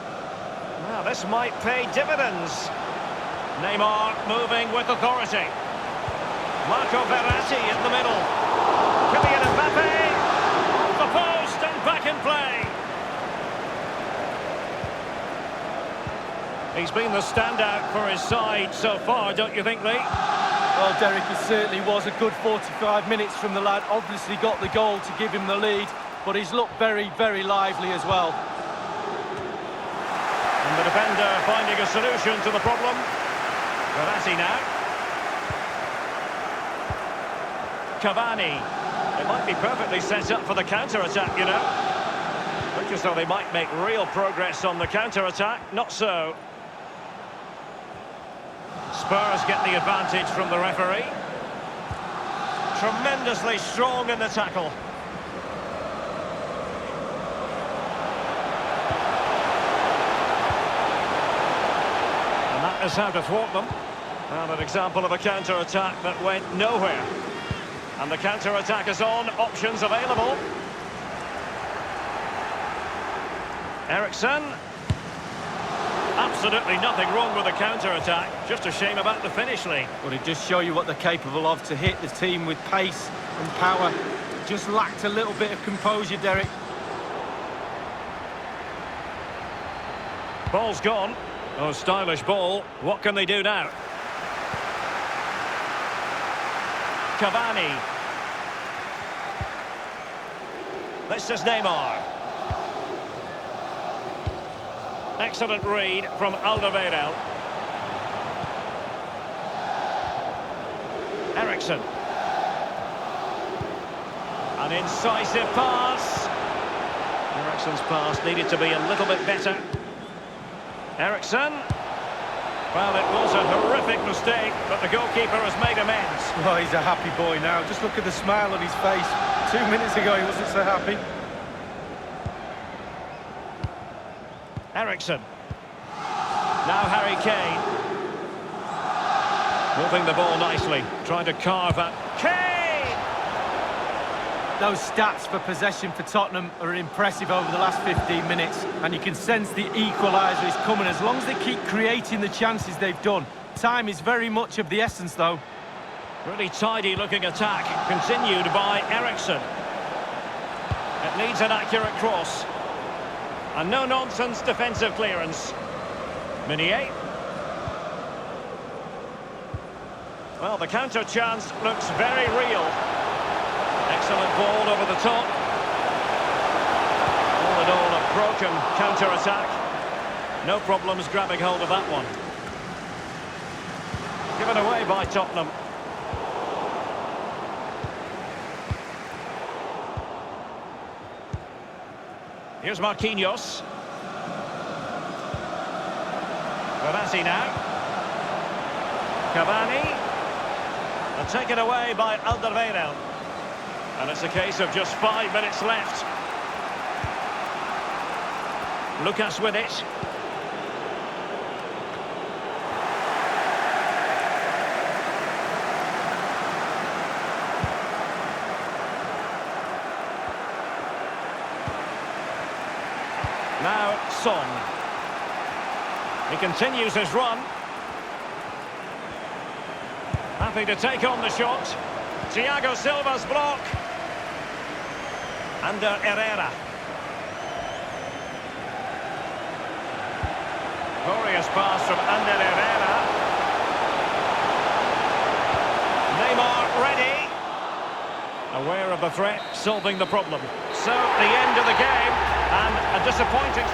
Now this might pay dividends. Neymar moving with authority. Marco Verratti in the middle. Kylian Mbappe, off the post and back in play. He's been the standout for his side so far, don't you think, Lee? Well, Derek, it certainly was a good 45 minutes from the lad. Obviously got the goal to give him the lead, but he's looked very, very lively as well. And the defender finding a solution to the problem. Verratti now. Cavani. It might be perfectly set up for the counter-attack, you know. Looks as though they might make real progress on the counter-attack. Not so. Spurs get the advantage from the referee. Tremendously strong in the tackle. And that is how to thwart them. And an example of a counter-attack that went nowhere. And the counter-attack is on, options available. Ericsson. Absolutely nothing wrong with the counter-attack. Just a shame about the finish, Lee. But it just show you what they're capable of to hit the team with pace and power. Just lacked a little bit of composure, Derek. Ball's gone. Oh, stylish ball. What can they do now? Cavani. This is Neymar. Excellent read from Alderweireld. Ericsson. An incisive pass. Ericsson's pass needed to be a little bit better. Ericsson. Well, it was a horrific mistake, but the goalkeeper has made amends. Well, he's a happy boy now. Just look at the smile on his face. 2 minutes ago, he wasn't so happy. Ericsson. Now Harry Kane. Moving the ball nicely. Trying to carve out. Kane! Those stats for possession for Tottenham are impressive over the last 15 minutes. And you can sense the equaliser is coming as long as they keep creating the chances they've done. Time is very much of the essence, though. Really tidy looking attack. Continued by Ericsson. It needs an accurate cross. And no-nonsense defensive clearance. Meunier. Well, the counter chance looks very real. Excellent ball over the top. All in all, a broken counter-attack. No problems grabbing hold of that one. Given away by Tottenham. Here's Marquinhos. Verratti now. Cavani. And taken away by Alderweireld. And it's a case of just 5 minutes left. Lucas with it. Now, Son. He continues his run. Happy to take on the shot. Thiago Silva's block. Ander Herrera. Glorious pass from Ander Herrera. Neymar ready. Aware of the threat, solving the problem. So, the end of the game, and a disappointing...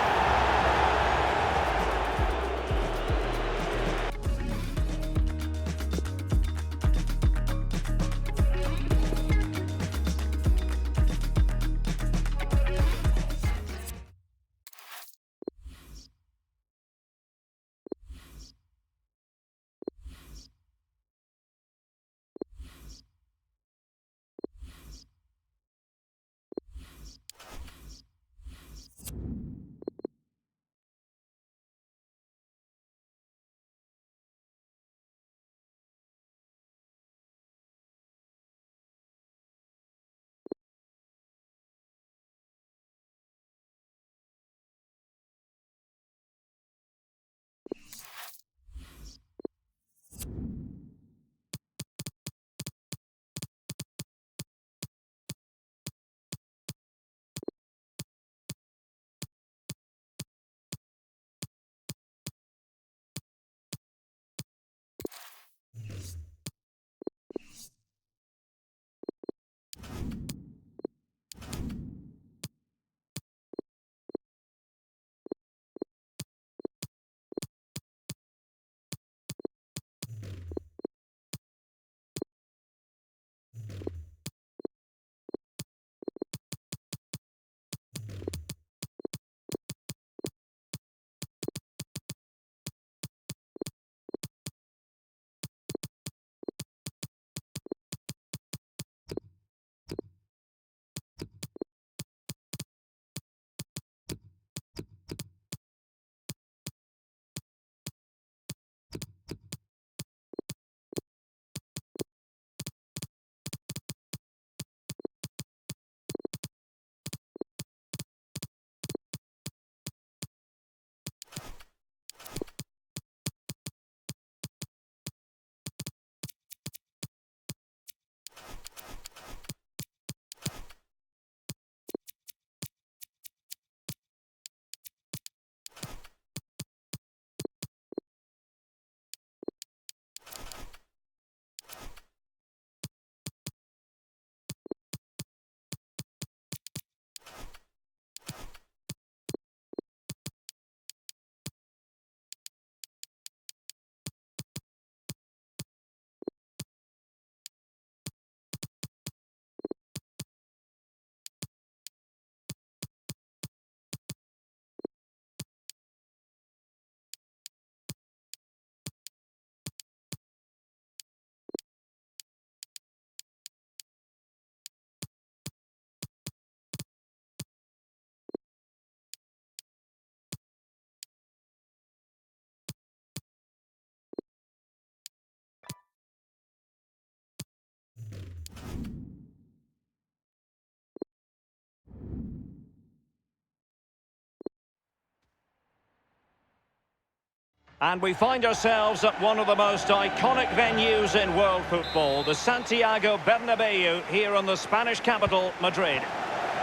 And we find ourselves at one of the most iconic venues in world football, the Santiago Bernabeu, here in the Spanish capital, Madrid.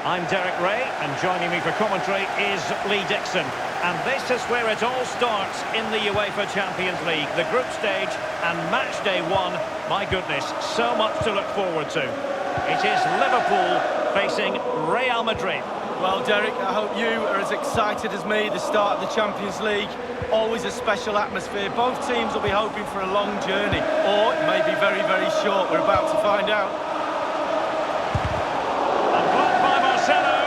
I'm Derek Ray, and joining me for commentary is Lee Dixon. And this is where it all starts in the UEFA Champions League, the group stage and match day one. My goodness, so much to look forward to. It is Liverpool facing Real Madrid. Well, Derek, I hope you are as excited as me. The start of the Champions League, always a special atmosphere. Both teams will be hoping for a long journey, or it may be very, very short. We're about to find out. And blocked by Marcelo.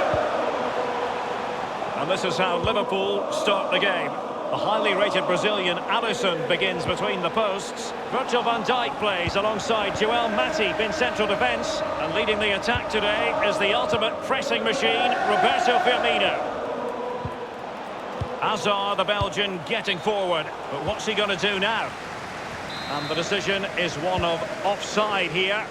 And this is how Liverpool start the game. The highly rated Brazilian Alisson begins between the posts. Virgil van Dijk plays alongside Joel Matip in central defence. And leading the attack today is the ultimate pressing machine, Roberto Firmino. Hazard, the Belgian, getting forward. But what's he going to do now? And the decision is one of offside here.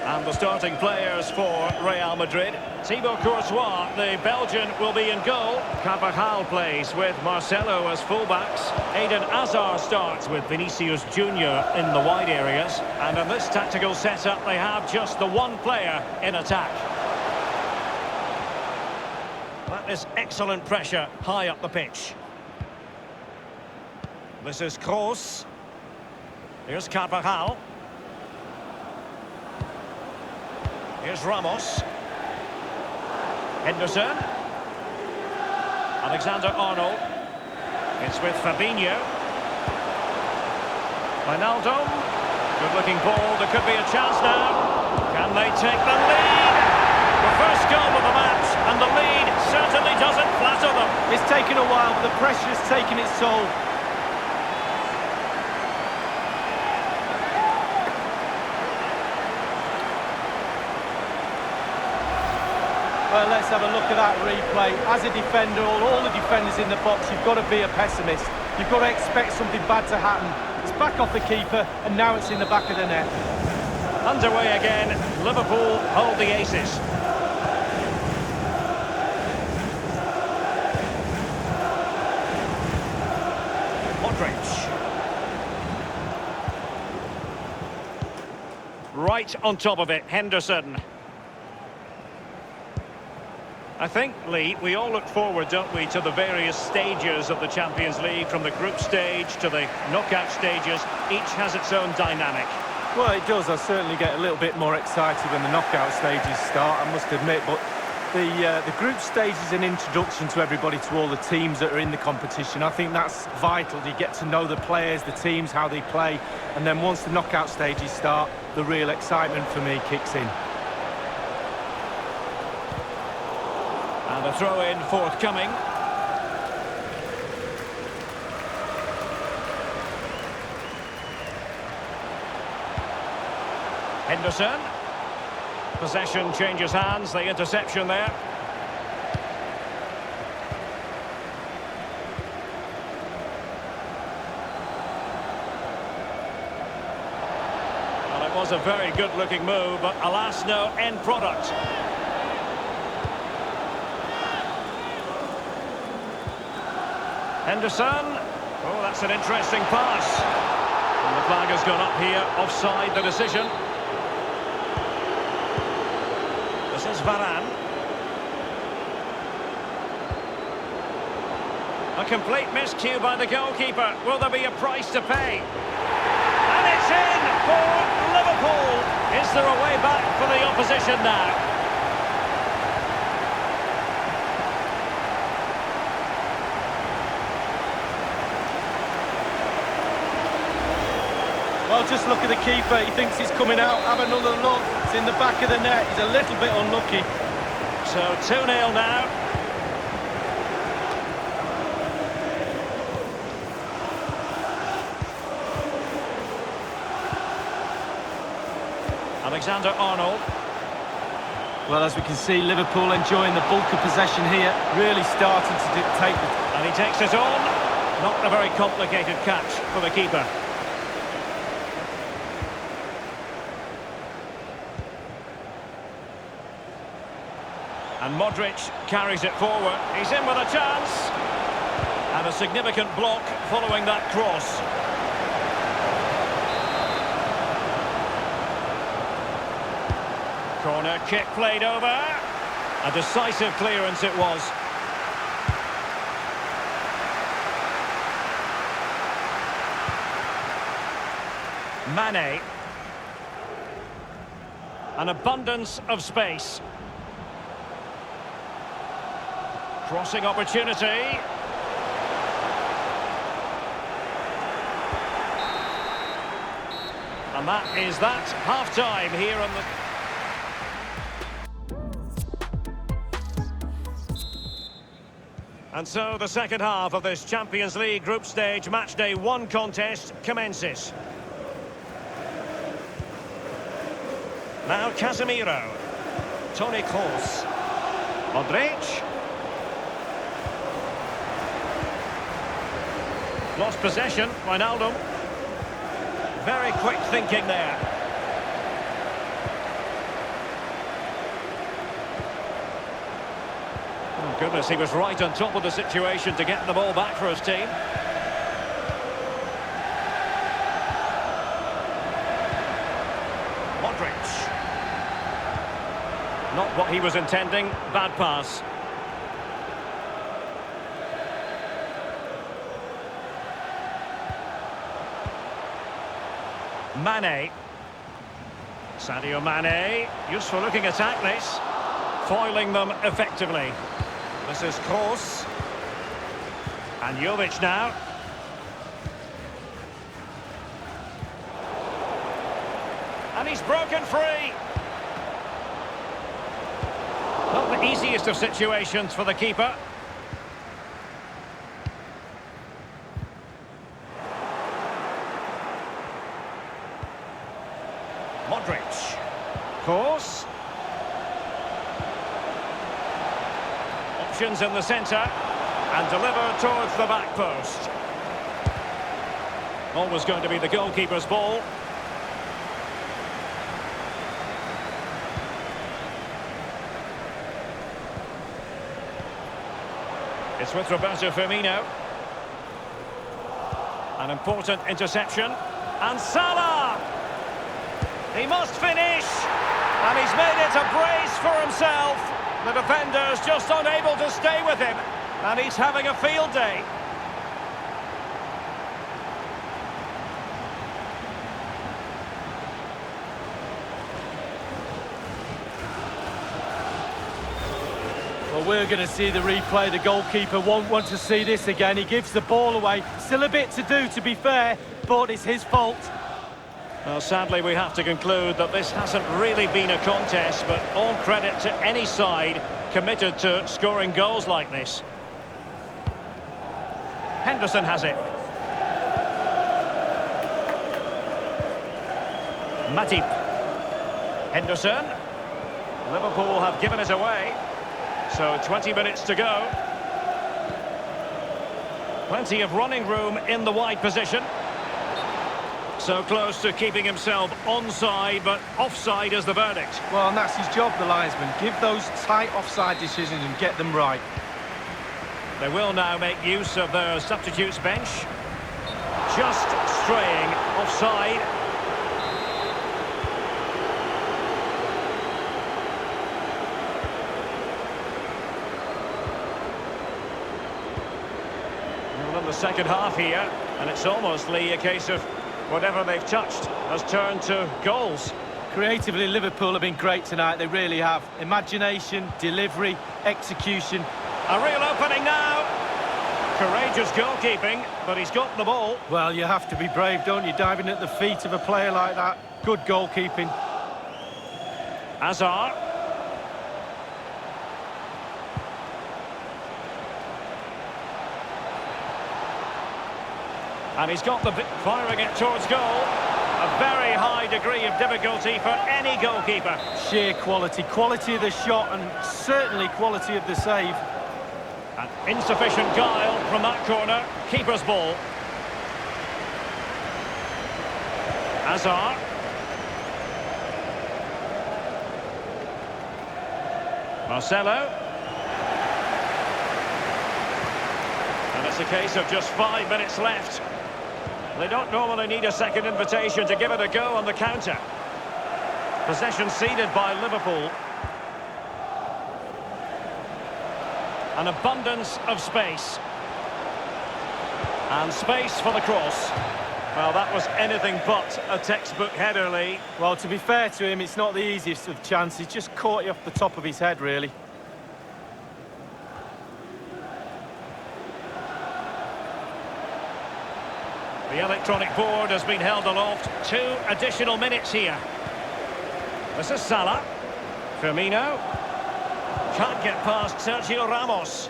And the starting players for Real Madrid. Thibaut Courtois, the Belgian, will be in goal. Carvajal plays with Marcelo as fullbacks. Eden Hazard starts with Vinicius Junior in the wide areas. And in this tactical setup, they have just the one player in attack. That is excellent pressure high up the pitch. This is Kroos. Here's Carvajal. Here's Ramos. Henderson. Alexander-Arnold. It's with Fabinho. Ronaldo. Good-looking ball. There could be a chance now. Can they take the lead? The first goal of the match, and the lead certainly doesn't flatter them. It's taken a while, but the pressure's taken its toll. Well, let's have a look at that replay. As a defender, all the defenders in the box, you've got to be a pessimist. You've got to expect something bad to happen. It's back off the keeper, and now it's in the back of the net. Underway again. Liverpool hold the aces. Modric. Right on top of it, Henderson. I think, Lee, we all look forward, don't we, to the various stages of the Champions League, from the group stage to the knockout stages. Each has its own dynamic. Well, it does. I certainly get a little bit more excited when the knockout stages start, I must admit. But the group stage is an introduction to everybody, to all the teams that are in the competition. I think that's vital. You get to know the players, the teams, how they play. And then once the knockout stages start, the real excitement for me kicks in. And a throw-in forthcoming. Henderson. Possession changes hands, the interception there. Well, it was a very good-looking move, but alas, no end product. Henderson. Oh, that's an interesting pass. And the flag has gone up here, offside the decision. This is Varane. A complete miscue by the goalkeeper. Will there be a price to pay? And it's in for Liverpool. Is there a way back for the opposition now? Well, just look at the keeper. He thinks he's coming out. Have another look. It's in the back of the net. He's a little bit unlucky. So 2-0 now. Alexander-Arnold. Well, as we can see, Liverpool enjoying the bulk of possession here. Really starting to dictate the... And he takes it on. Not a very complicated catch for the keeper. And Modric carries it forward. He's in with a chance. And a significant block following that cross. Corner kick played over. A decisive clearance it was. Mane. An abundance of space. Crossing opportunity. And that is that. Half-time here on the... And so the second half of this Champions League group stage matchday 1 contest commences. Now Casemiro. Toni Kroos. Modric. Lost possession, Wijnaldum. Very quick thinking there. Oh goodness, he was right on top of the situation to get the ball back for his team. Modric. Not what he was intending, bad pass. Mane. Sadio Mane. Useful looking attack this. Foiling them effectively. This is Kroos. And Jovic now. And he's broken free. Not the easiest of situations for the keeper. Modric. Kroos. Options in the centre. And delivered towards the back post. Always going to be the goalkeeper's ball. It's with Roberto Firmino. An important interception. And Salah! He must finish! And he's made it a brace for himself. The defender's just unable to stay with him. And he's having a field day. Well, we're going to see the replay. The goalkeeper won't want to see this again. He gives the ball away. Still a bit to do, to be fair, but it's his fault. Well, sadly, we have to conclude that this hasn't really been a contest, but all credit to any side committed to scoring goals like this. Henderson has it. Matip. Henderson. Liverpool have given it away. So 20 minutes to go. Plenty of running room in the wide position. So close to keeping himself onside, but offside is the verdict. Well, and that's his job, the linesman. Give those tight offside decisions and get them right. They will now make use of their substitutes bench. Just straying offside. Well, in the second half here, and it's almostly a case of whatever they've touched has turned to goals. Creatively, Liverpool have been great tonight. They really have. Imagination, delivery, execution. A real opening now. Courageous goalkeeping, but he's got the ball. Well, you have to be brave, don't you? Diving at the feet of a player like that. Good goalkeeping. Hazard. And he's got the firing it towards goal. A very high degree of difficulty for any goalkeeper. Sheer quality. Quality of the shot and certainly quality of the save. An insufficient guile from that corner. Keeper's ball. Hazard. Marcelo. And it's It's a case of just 5 minutes left. They don't normally need a second invitation to give it a go on the counter. Possession ceded by Liverpool. An abundance of space. And space for the cross. Well, that was anything but a textbook header, Lee. Well, to be fair to him, it's not the easiest of chances. Just caught you off the top of his head, really. The electronic board has been held aloft. 2 additional minutes here. This is Salah. Firmino. Can't get past Sergio Ramos.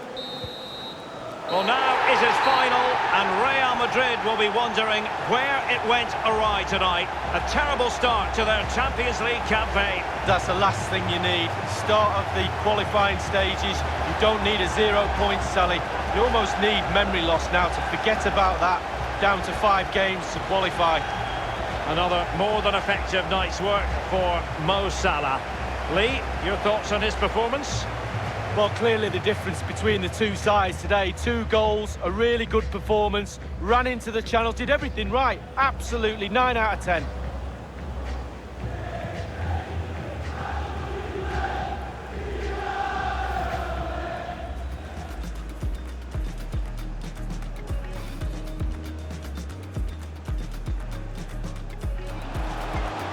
Well, now is his final, and Real Madrid will be wondering where it went awry tonight. A terrible start to their Champions League campaign. That's the last thing you need. Start of the qualifying stages. You don't need a 0 point, Sally. You almost need memory loss now to forget about that. Down to 5 games to qualify. Another more than effective night's work for Mo Salah. Lee, your thoughts on his performance? Well, clearly the difference between the two sides today. 2 goals, a really good performance, ran into the channel, did everything right. Absolutely, 9 out of 10.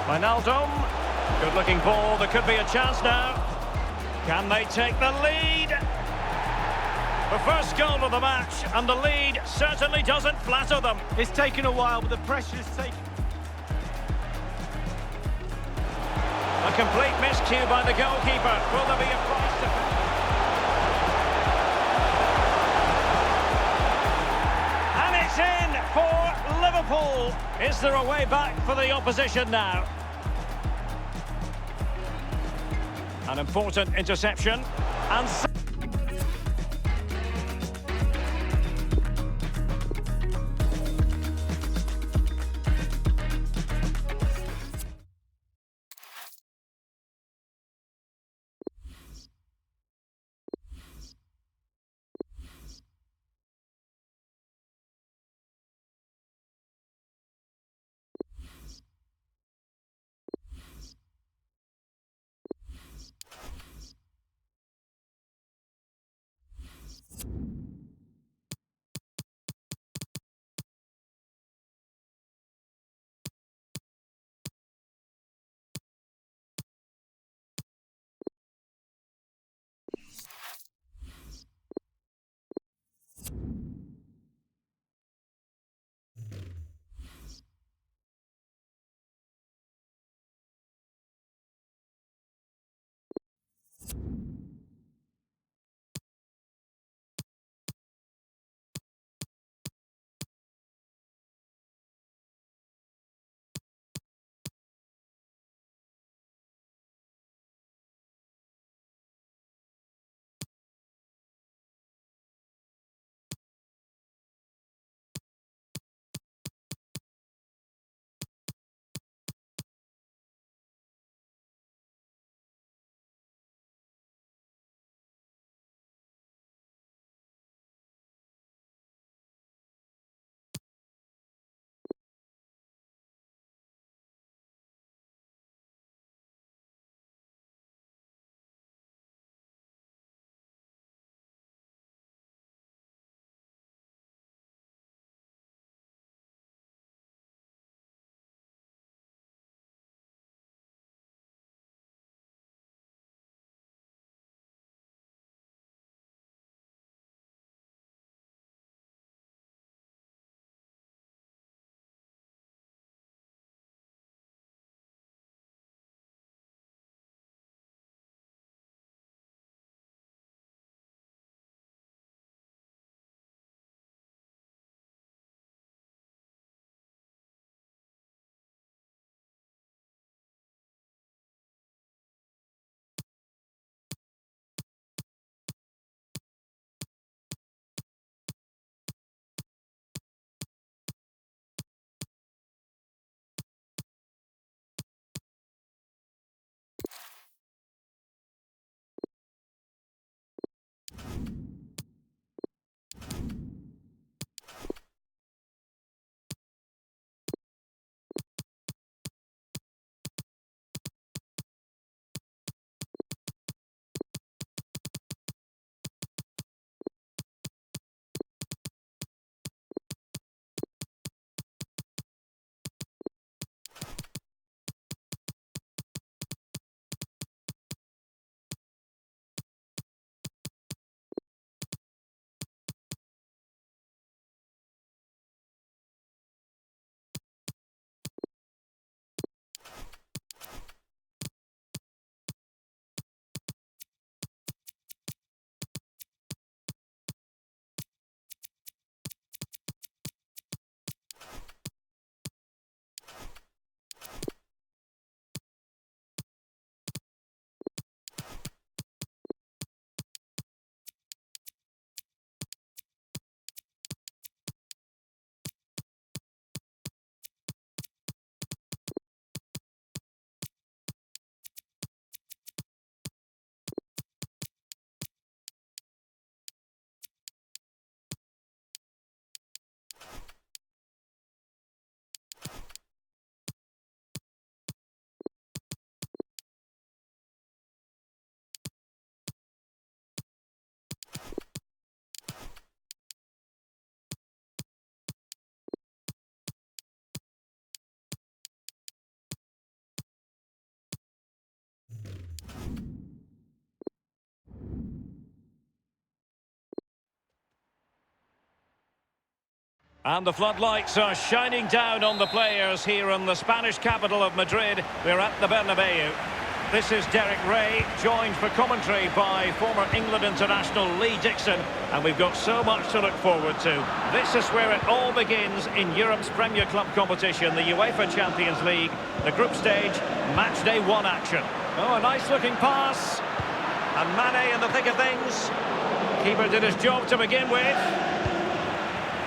Wijnaldum, good-looking ball, there could be a chance now. Can they take the lead? The first goal of the match, and the lead certainly doesn't flatter them. It's taken a while, but the pressure's taken... A complete miscue by the goalkeeper. Will there be a prize to pay? And it's in for Liverpool. Is there a way back for the opposition now? An important interception, and And the floodlights are shining down on the players here in the Spanish capital of Madrid. We're at the Bernabeu. This is Derek Ray, joined for commentary by former England international Lee Dixon. And we've got so much to look forward to. This is where it all begins in Europe's Premier Club competition, the UEFA Champions League, the group stage, match day 1 action. Oh, a nice-looking pass. And Mane in the thick of things. Keeper did his job to begin with.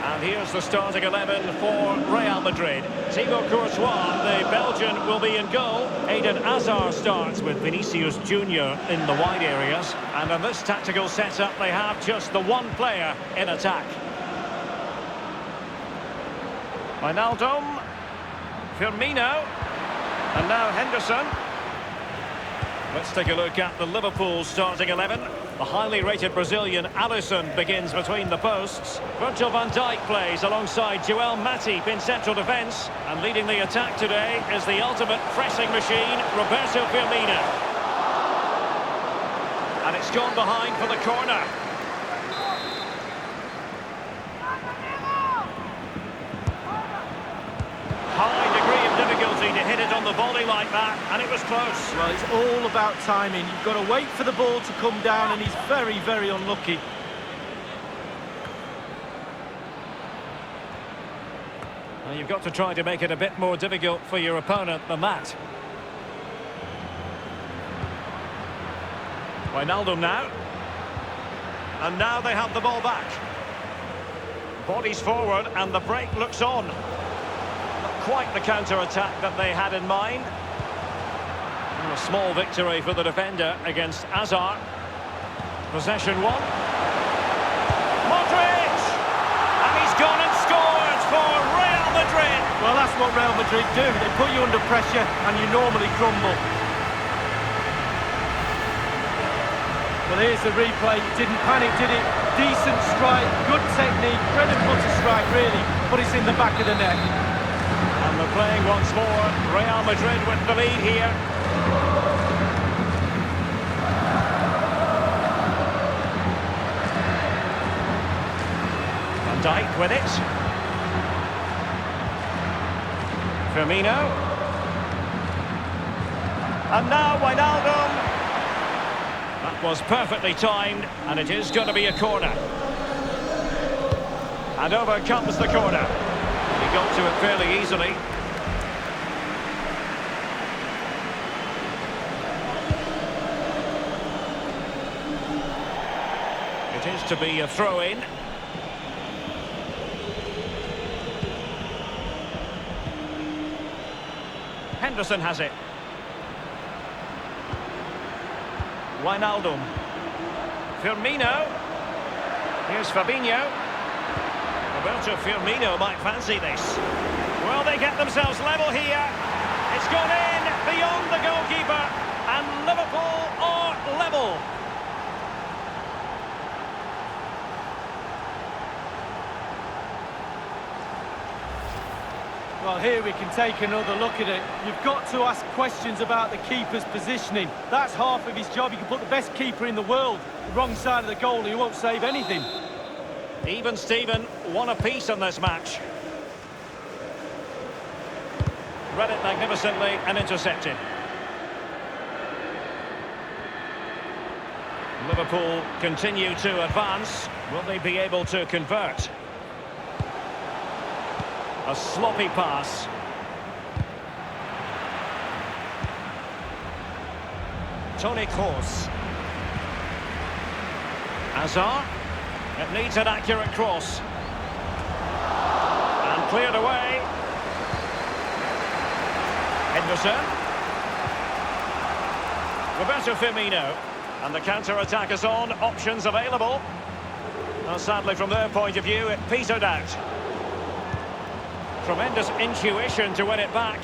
And here's the starting 11 for Real Madrid. Thibaut Courtois, the Belgian, will be in goal. Eden Hazard starts with Vinicius Junior in the wide areas. And in this tactical setup, they have just the one player in attack. Wijnaldum, Firmino, and now Henderson. Let's take a look at the Liverpool starting 11. The highly rated Brazilian Alisson begins between the posts. Virgil van Dijk plays alongside Joel Matip in central defence. And leading the attack today is the ultimate pressing machine, Roberto Firmino. And it's gone behind for the corner. High degree of difficulty to hit it on the volley like that, and it was close. Well, it's all about timing. You've got to wait for the ball to come down, and he's very, very unlucky. Well, you've got to try to make it a bit more difficult for your opponent than that. Wijnaldum now. And now they have the ball back. Bodies forward, and the break looks on. Quite the counter-attack that they had in mind. And a small victory for the defender against Hazard. Possession 1. Modric! And he's gone and scored for Real Madrid. Well, that's what Real Madrid do. They put you under pressure and you normally crumble. Well, here's the replay. Didn't panic, did it? Decent strike, good technique, bread and butter strike, really. But it's in the back of the net. And they're playing once more. Real Madrid with the lead here. Van Dijk with it. Firmino. And now Wijnaldum. That was perfectly timed, and it is going to be a corner. And over comes the corner. He got to it fairly easily. It is to be a throw-in. Henderson has it. Wijnaldum. Firmino. Here's Fabinho. Roberto Firmino might fancy this. Well, they get themselves level here. It's gone in beyond the goalkeeper, and Liverpool are level. Well, here we can take another look at it. You've got to ask questions about the keeper's positioning. That's half of his job. You can put the best keeper in the world the wrong side of the goal, he won't save anything. Even Steven, one apiece in this match. Read it magnificently and intercepted. Liverpool continue to advance. Will they be able to convert? A sloppy pass. Toni Kroos. Hazard. It needs an accurate cross. And cleared away. Henderson. Roberto Firmino. And the counter-attack is on. Options available. Well, sadly, from their point of view, it petered out. Tremendous intuition to win it back.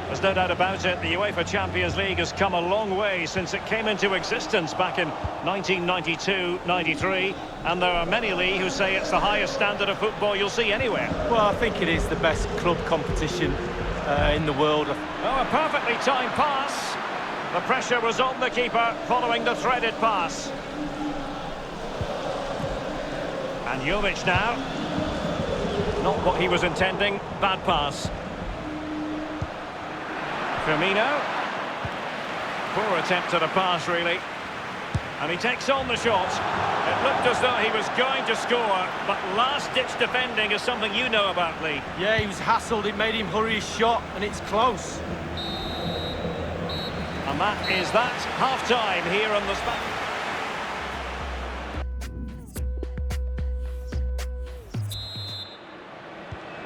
There's no doubt about it, the UEFA Champions League has come a long way since it came into existence back in 1992-93, and there are many, Lee, who say it's the highest standard of football you'll see anywhere. Well, I think it is the best club competition in the world. Oh, a perfectly timed pass. The pressure was on the keeper following the threaded pass. And Jovic now. Not what he was intending. Bad pass. Firmino. Poor attempt at a pass, really. And he takes on the shot. It looked as though he was going to score, but last-ditch defending is something you know about, Lee. Yeah, he was hassled, it made him hurry his shot, and it's close. And that is that. Half-time here on the spot.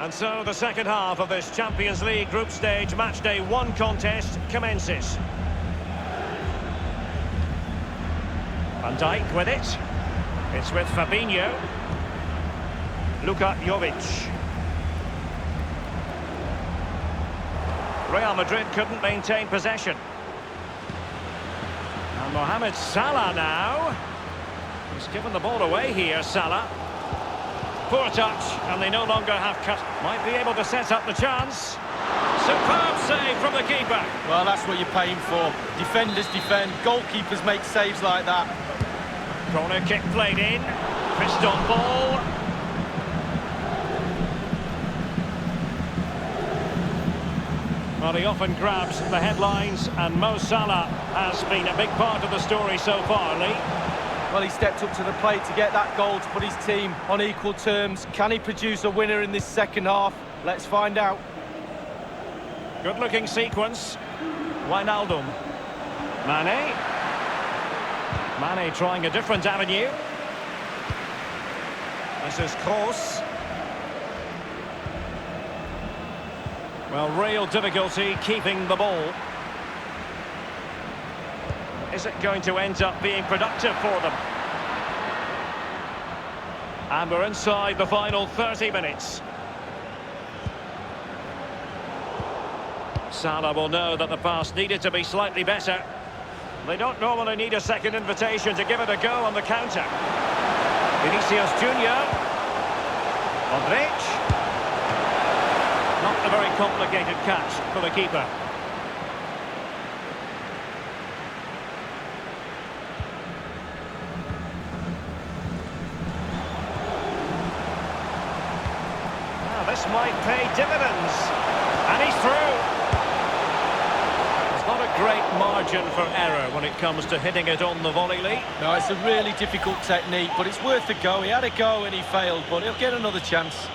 And so the second half of this Champions League group stage matchday 1 contest commences. Van Dijk with it. It's with Fabinho. Luka Jovic. Real Madrid couldn't maintain possession. And Mohamed Salah now. He's given the ball away here, Salah. Poor touch, and they no longer have cut. Might be able to set up the chance. Superb save from the keeper. Well, that's what you're paying for. Defenders defend, goalkeepers make saves like that. Corner kick played in. Fist on ball. Well, he often grabs the headlines, and Mo Salah has been a big part of the story so far, Lee. Well, he stepped up to the plate to get that goal to put his team on equal terms. Can he produce a winner in this second half? Let's find out. Good-looking sequence. Wijnaldum. Mane. Mane trying a different avenue. This is Kroos. Well, real difficulty keeping the ball. Is it going to end up being productive for them? And we're inside the final 30 minutes. Salah will know that the pass needed to be slightly better. They don't normally need a second invitation to give it a go on the counter. Vinicius Junior. Modric. Not a very complicated catch for the keeper. This might pay dividends. And he's through. There's not a great margin for error when it comes to hitting it on the volley, Lee. No, it's a really difficult technique, but it's worth a go. He had a go and he failed, but he'll get another chance.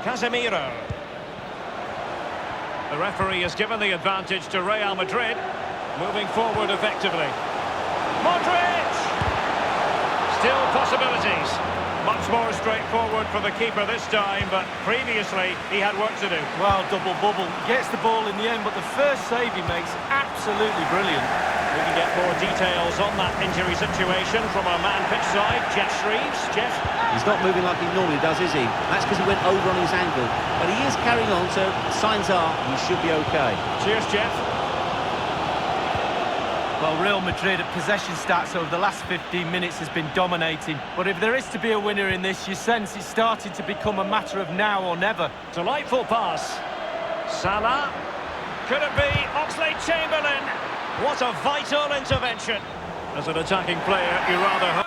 Casemiro. The referee has given the advantage to Real Madrid, moving forward effectively. Modric! Still possibilities. Much more straightforward for the keeper this time, but previously he had work to do. Well, double bubble. Gets the ball in the end, but the first save he makes, absolutely brilliant. We can get more details on that injury situation from our man pitch side, Jeff Shreves. Jeff? He's not moving like he normally does, is he? That's because he went over on his ankle. But he is carrying on, so signs are he should be okay. Cheers, Jeff. Well, Real Madrid at possession stats over the last 15 minutes has been dominating. But if there is to be a winner in this, you sense it's starting to become a matter of now or never. Delightful pass. Salah. Could it be Oxlade-Chamberlain? What a vital intervention. As an attacking player, you rather hope.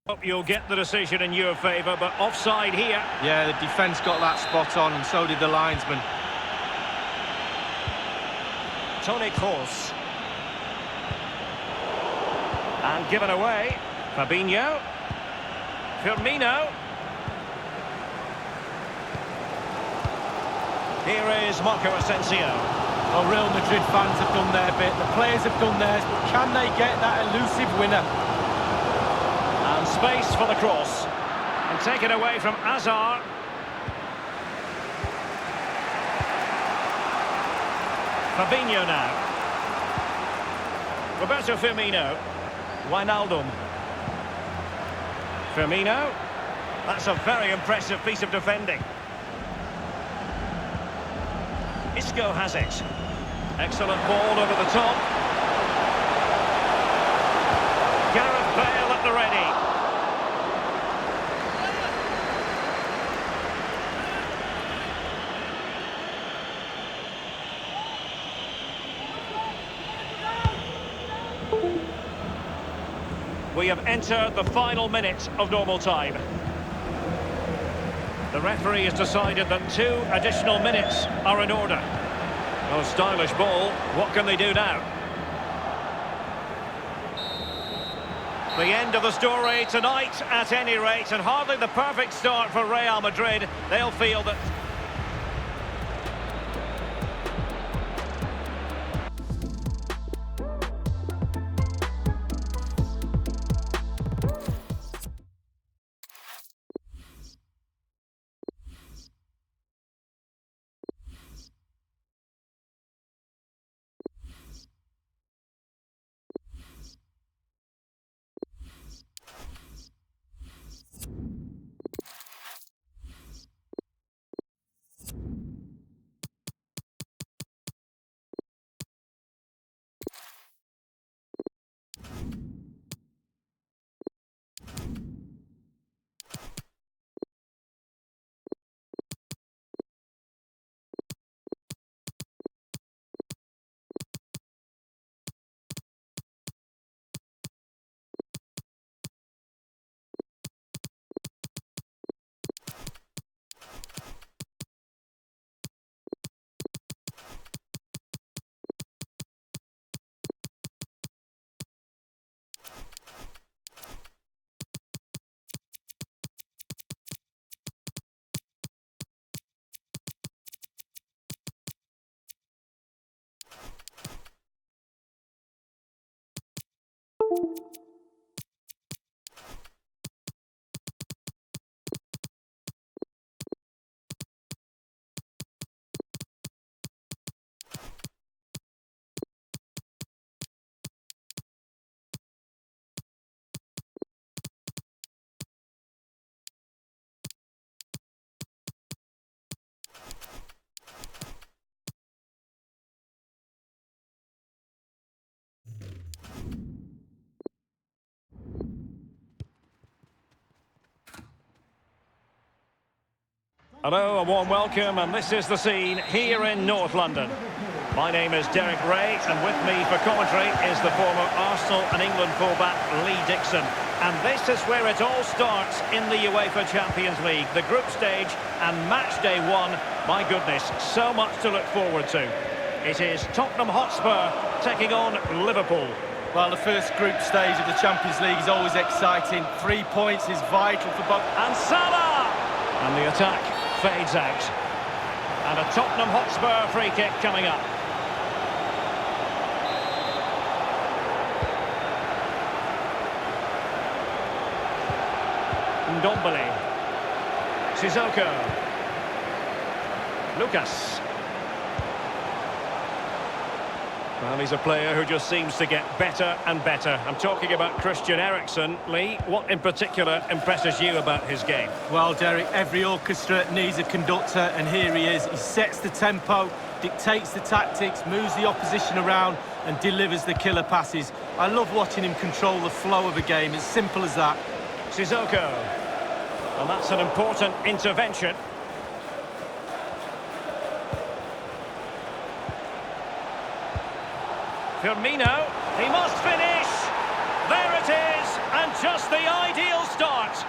Hope you'll get the decision in your favour, but offside here. Yeah, the defence got that spot on, and so did the linesman. Toni Kroos. And given away. Fabinho. Firmino. Here is Marco Asensio. Well, Real Madrid fans have done their bit, the players have done theirs, but can they get that elusive winner? And space for the cross. And taken away from Hazard. Fabinho now. Roberto Firmino. Wijnaldum. Firmino. That's a very impressive piece of defending. Isco has it. Excellent ball over the top. Gareth Bale at the ready. We have entered the final minute of normal time. The referee has decided that 2 additional minutes are in order. Oh, stylish ball. What can they do now? The end of the story tonight, at any rate, and hardly the perfect start for Real Madrid. They'll feel that... Hello, a warm welcome, and this is the scene here in North London. My name is Derek Ray, and with me for commentary is the former Arsenal and England fullback Lee Dixon. And this is where it all starts in the UEFA Champions League, the group stage and match day 1. My goodness, so much to look forward to. It is Tottenham Hotspur taking on Liverpool. Well, the first group stage of the Champions League is always exciting. 3 points is vital for both. And Salah! And the attack fades out. And a Tottenham Hotspur free kick coming up. Ndombele. Sissoko. Lucas. Well, he's a player who just seems to get better and better. I'm talking about Christian Eriksen. Lee, what in particular impresses you about his game? Well, Derek, every orchestra needs a conductor, and here he is. He sets the tempo, dictates the tactics, moves the opposition around and delivers the killer passes. I love watching him control the flow of a game. It's simple as that. Sissoko. And that's an important intervention. Firmino, he must finish! There it is, and just the ideal start.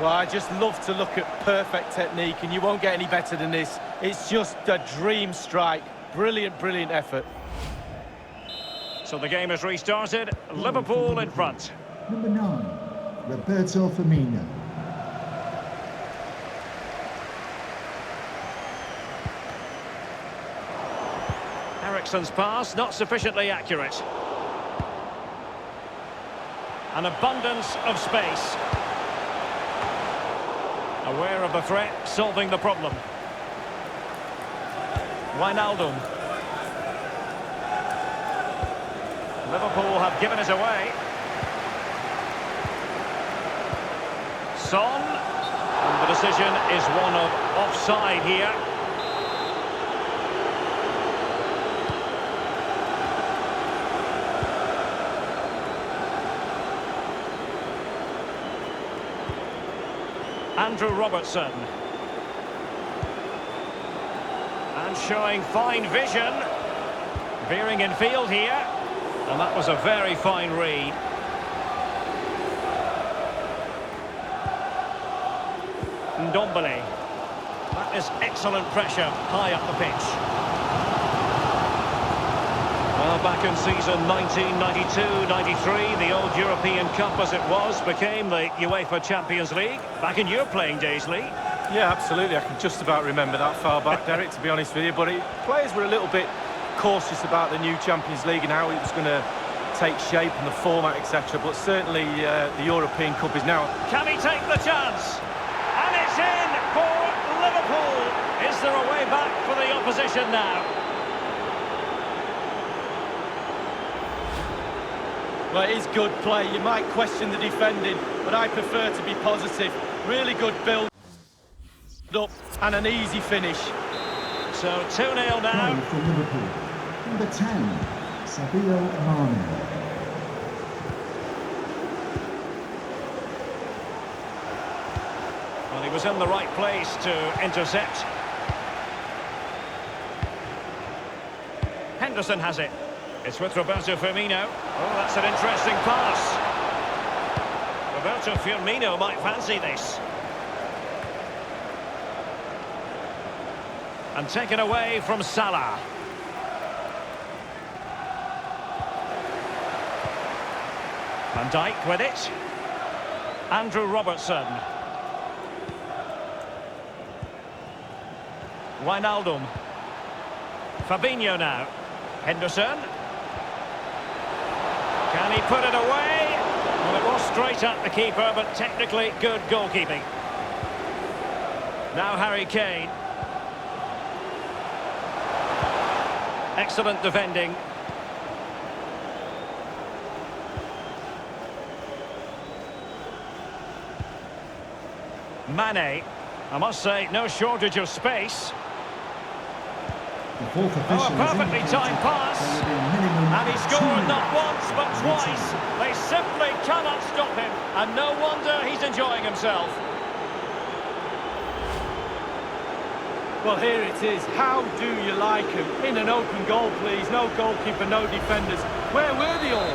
Well, I just love to look at perfect technique, and you won't get any better than this. It's just a dream strike. Brilliant, brilliant effort. So the game has restarted. Liverpool in front. Number 9, Roberto Firmino. Eriksen's pass, not sufficiently accurate. An abundance of space. Aware of the threat, solving the problem. Wijnaldum. Liverpool have given it away. Son. And the decision is one of offside here. Andrew Robertson. And showing fine vision. Veering in field here. And that was a very fine read. Ndombele. That is excellent pressure high up the pitch. Well, back in season 1992-93, the old European Cup as it was became the UEFA Champions League. Back in your playing days, Lee. Yeah, absolutely. I can just about remember that far back, Derek, to be honest with you. But players were a little bit cautious about the new Champions League and how it was going to take shape and the format, etc. But certainly the European Cup is now... Can he take the chance? And it's in for Liverpool. Is there a way back for the opposition now? Well, it is good play. You might question the defending, but I prefer to be positive. Really good build up and an easy finish. So 2-0 now. Goal for Liverpool. Number 10, Sadio Mane. Well, he was in the right place to intercept. Henderson has it. It's with Roberto Firmino. Oh, that's an interesting pass. Roberto Firmino might fancy this. And taken away from Salah. Van Dijk with it. Andrew Robertson. Wijnaldum. Fabinho now. Henderson. Can he put it away? Well, it was straight at the keeper, but technically good goalkeeping. Now Harry Kane. Excellent defending. Mane. I must say, no shortage of space. The fourth Oh, official a perfectly timed pass. And he scored not once, but twice. They simply cannot stop him. And no wonder he's enjoying himself. Well, here it is. How do you like him? In an open goal, please. No goalkeeper, no defenders. Where were they all?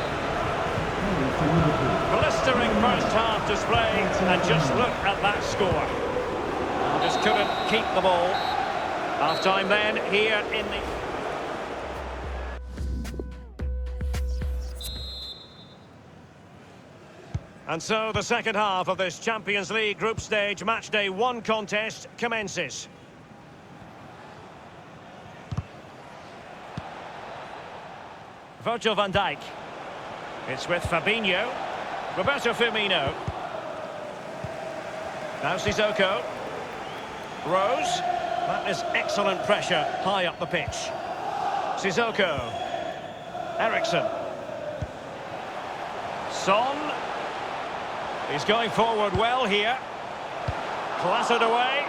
Blistering first half display. And just look at that score. Just couldn't keep the ball. Half-time then, here in the... And so the second half of this Champions League group stage matchday 1 contest commences. Virgil van Dijk. It's with Fabinho. Roberto Firmino. Now Sissoko. Rose. That is excellent pressure high up the pitch. Sissoko. Eriksen. Son. He's going forward well here. Clattered away.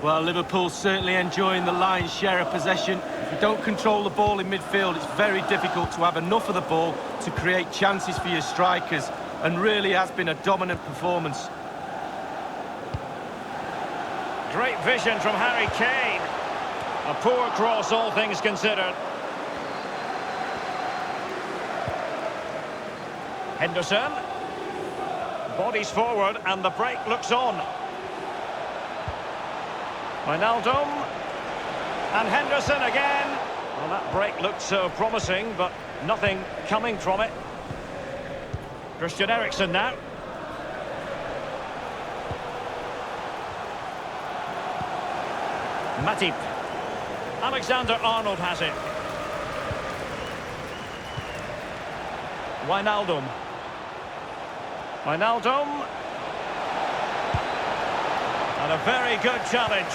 Well, Liverpool's certainly enjoying the lion's share of possession. If you don't control the ball in midfield, it's very difficult to have enough of the ball to create chances for your strikers, and really has been a dominant performance. Great vision from Harry Kane. A poor cross, all things considered. Henderson. Bodies forward and the break looks on. Wijnaldum. And Henderson again. Well, that break looked so promising, but nothing coming from it. Christian Eriksen now. Matip. Alexander-Arnold has it. Wijnaldum. Wijnaldum. And a very good challenge.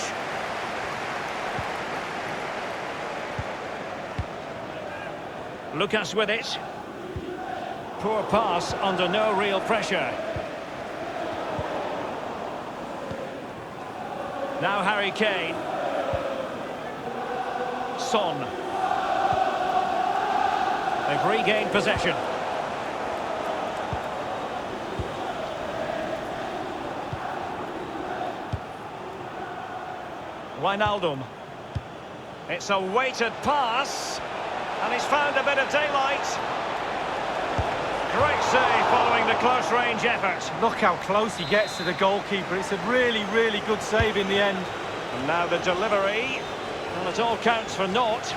Lucas with it. Poor pass under no real pressure. Now Harry Kane. Son. They've regained possession. Wijnaldum. It's a weighted pass. And he's found a bit of daylight. Great save following the close-range effort. Look how close he gets to the goalkeeper. It's a really, really good save in the end. And now the delivery. Well, it all counts for naught.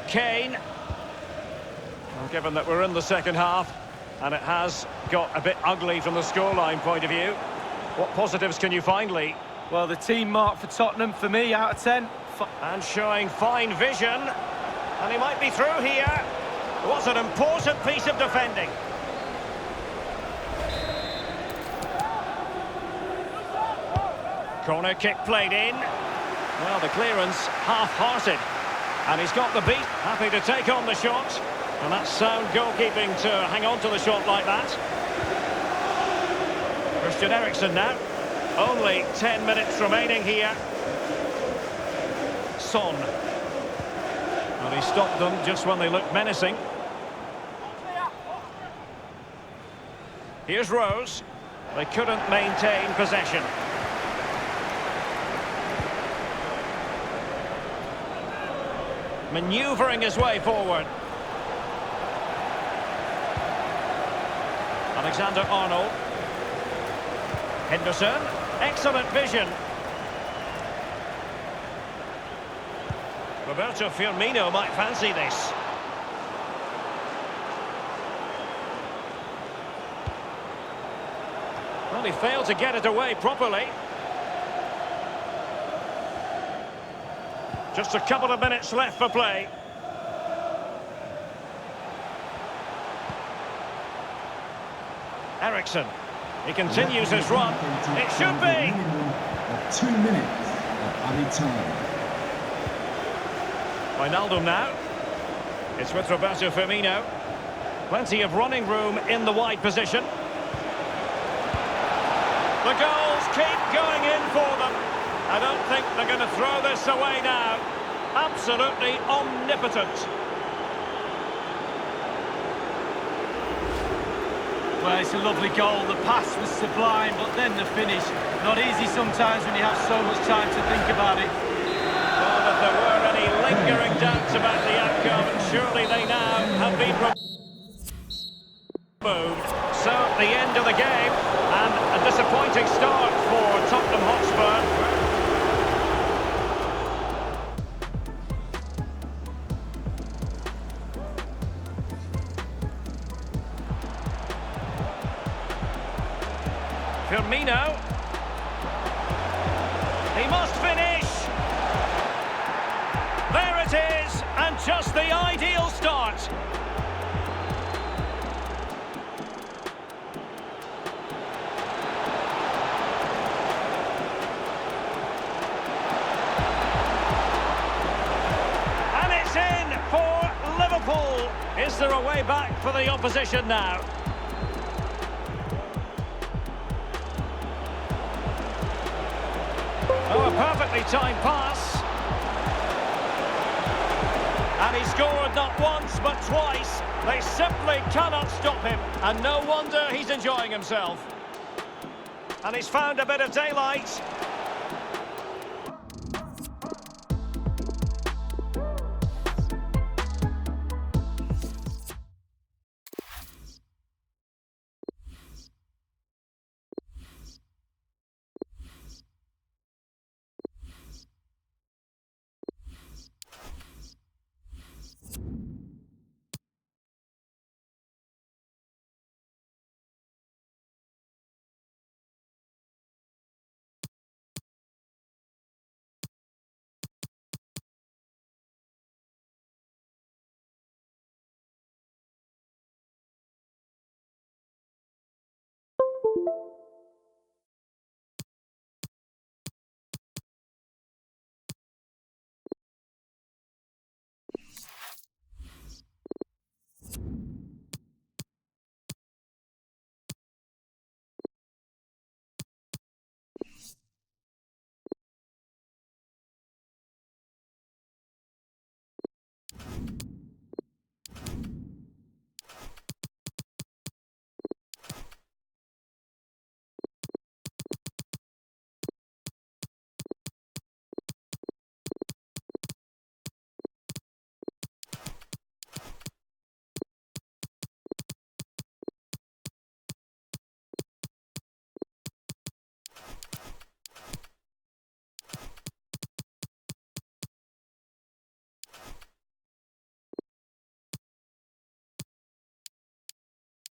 Kane. Well, given that we're in the second half, and it has got a bit ugly from the scoreline point of view, what positives can you find, Lee? Well, the team mark for Tottenham, for me, out of 10. And showing fine vision. And he might be through here. What's an important piece of defending. Corner kick played in. Well, the clearance half-hearted. And he's got the beat. Happy to take on the shot. And that's sound goalkeeping to hang on to the shot like that. Christian Eriksen now. Only 10 minutes remaining here. Son. And he stopped them just when they looked menacing. Here's Rose. They couldn't maintain possession. Manoeuvring his way forward. Alexander-Arnold. Henderson. Excellent vision. Roberto Firmino might fancy this. Well, he failed to get it away properly. Just a couple of minutes left for play. Eriksen. He continues his run. It should be. 2 minutes of added time. Wijnaldum now. It's with Roberto Firmino. Plenty of running room in the wide position. The goals keep going in for them. I don't think they're going to throw this away now. Absolutely omnipotent. Well, it's a lovely goal. The pass was sublime, but then the finish. Not easy sometimes when you have so much time to think about it. Well, if there were any lingering doubts about the outcome, surely they now have been removed. So, the end of the game, and a disappointing start for Tottenham Hotspur. Firmino. He must finish. There it is, and just the ideal start. And it's in for Liverpool. Is there a way back for the opposition now? Perfectly timed pass. And he scored not once but twice. They simply cannot stop him. And no wonder he's enjoying himself. And he's found a bit of daylight.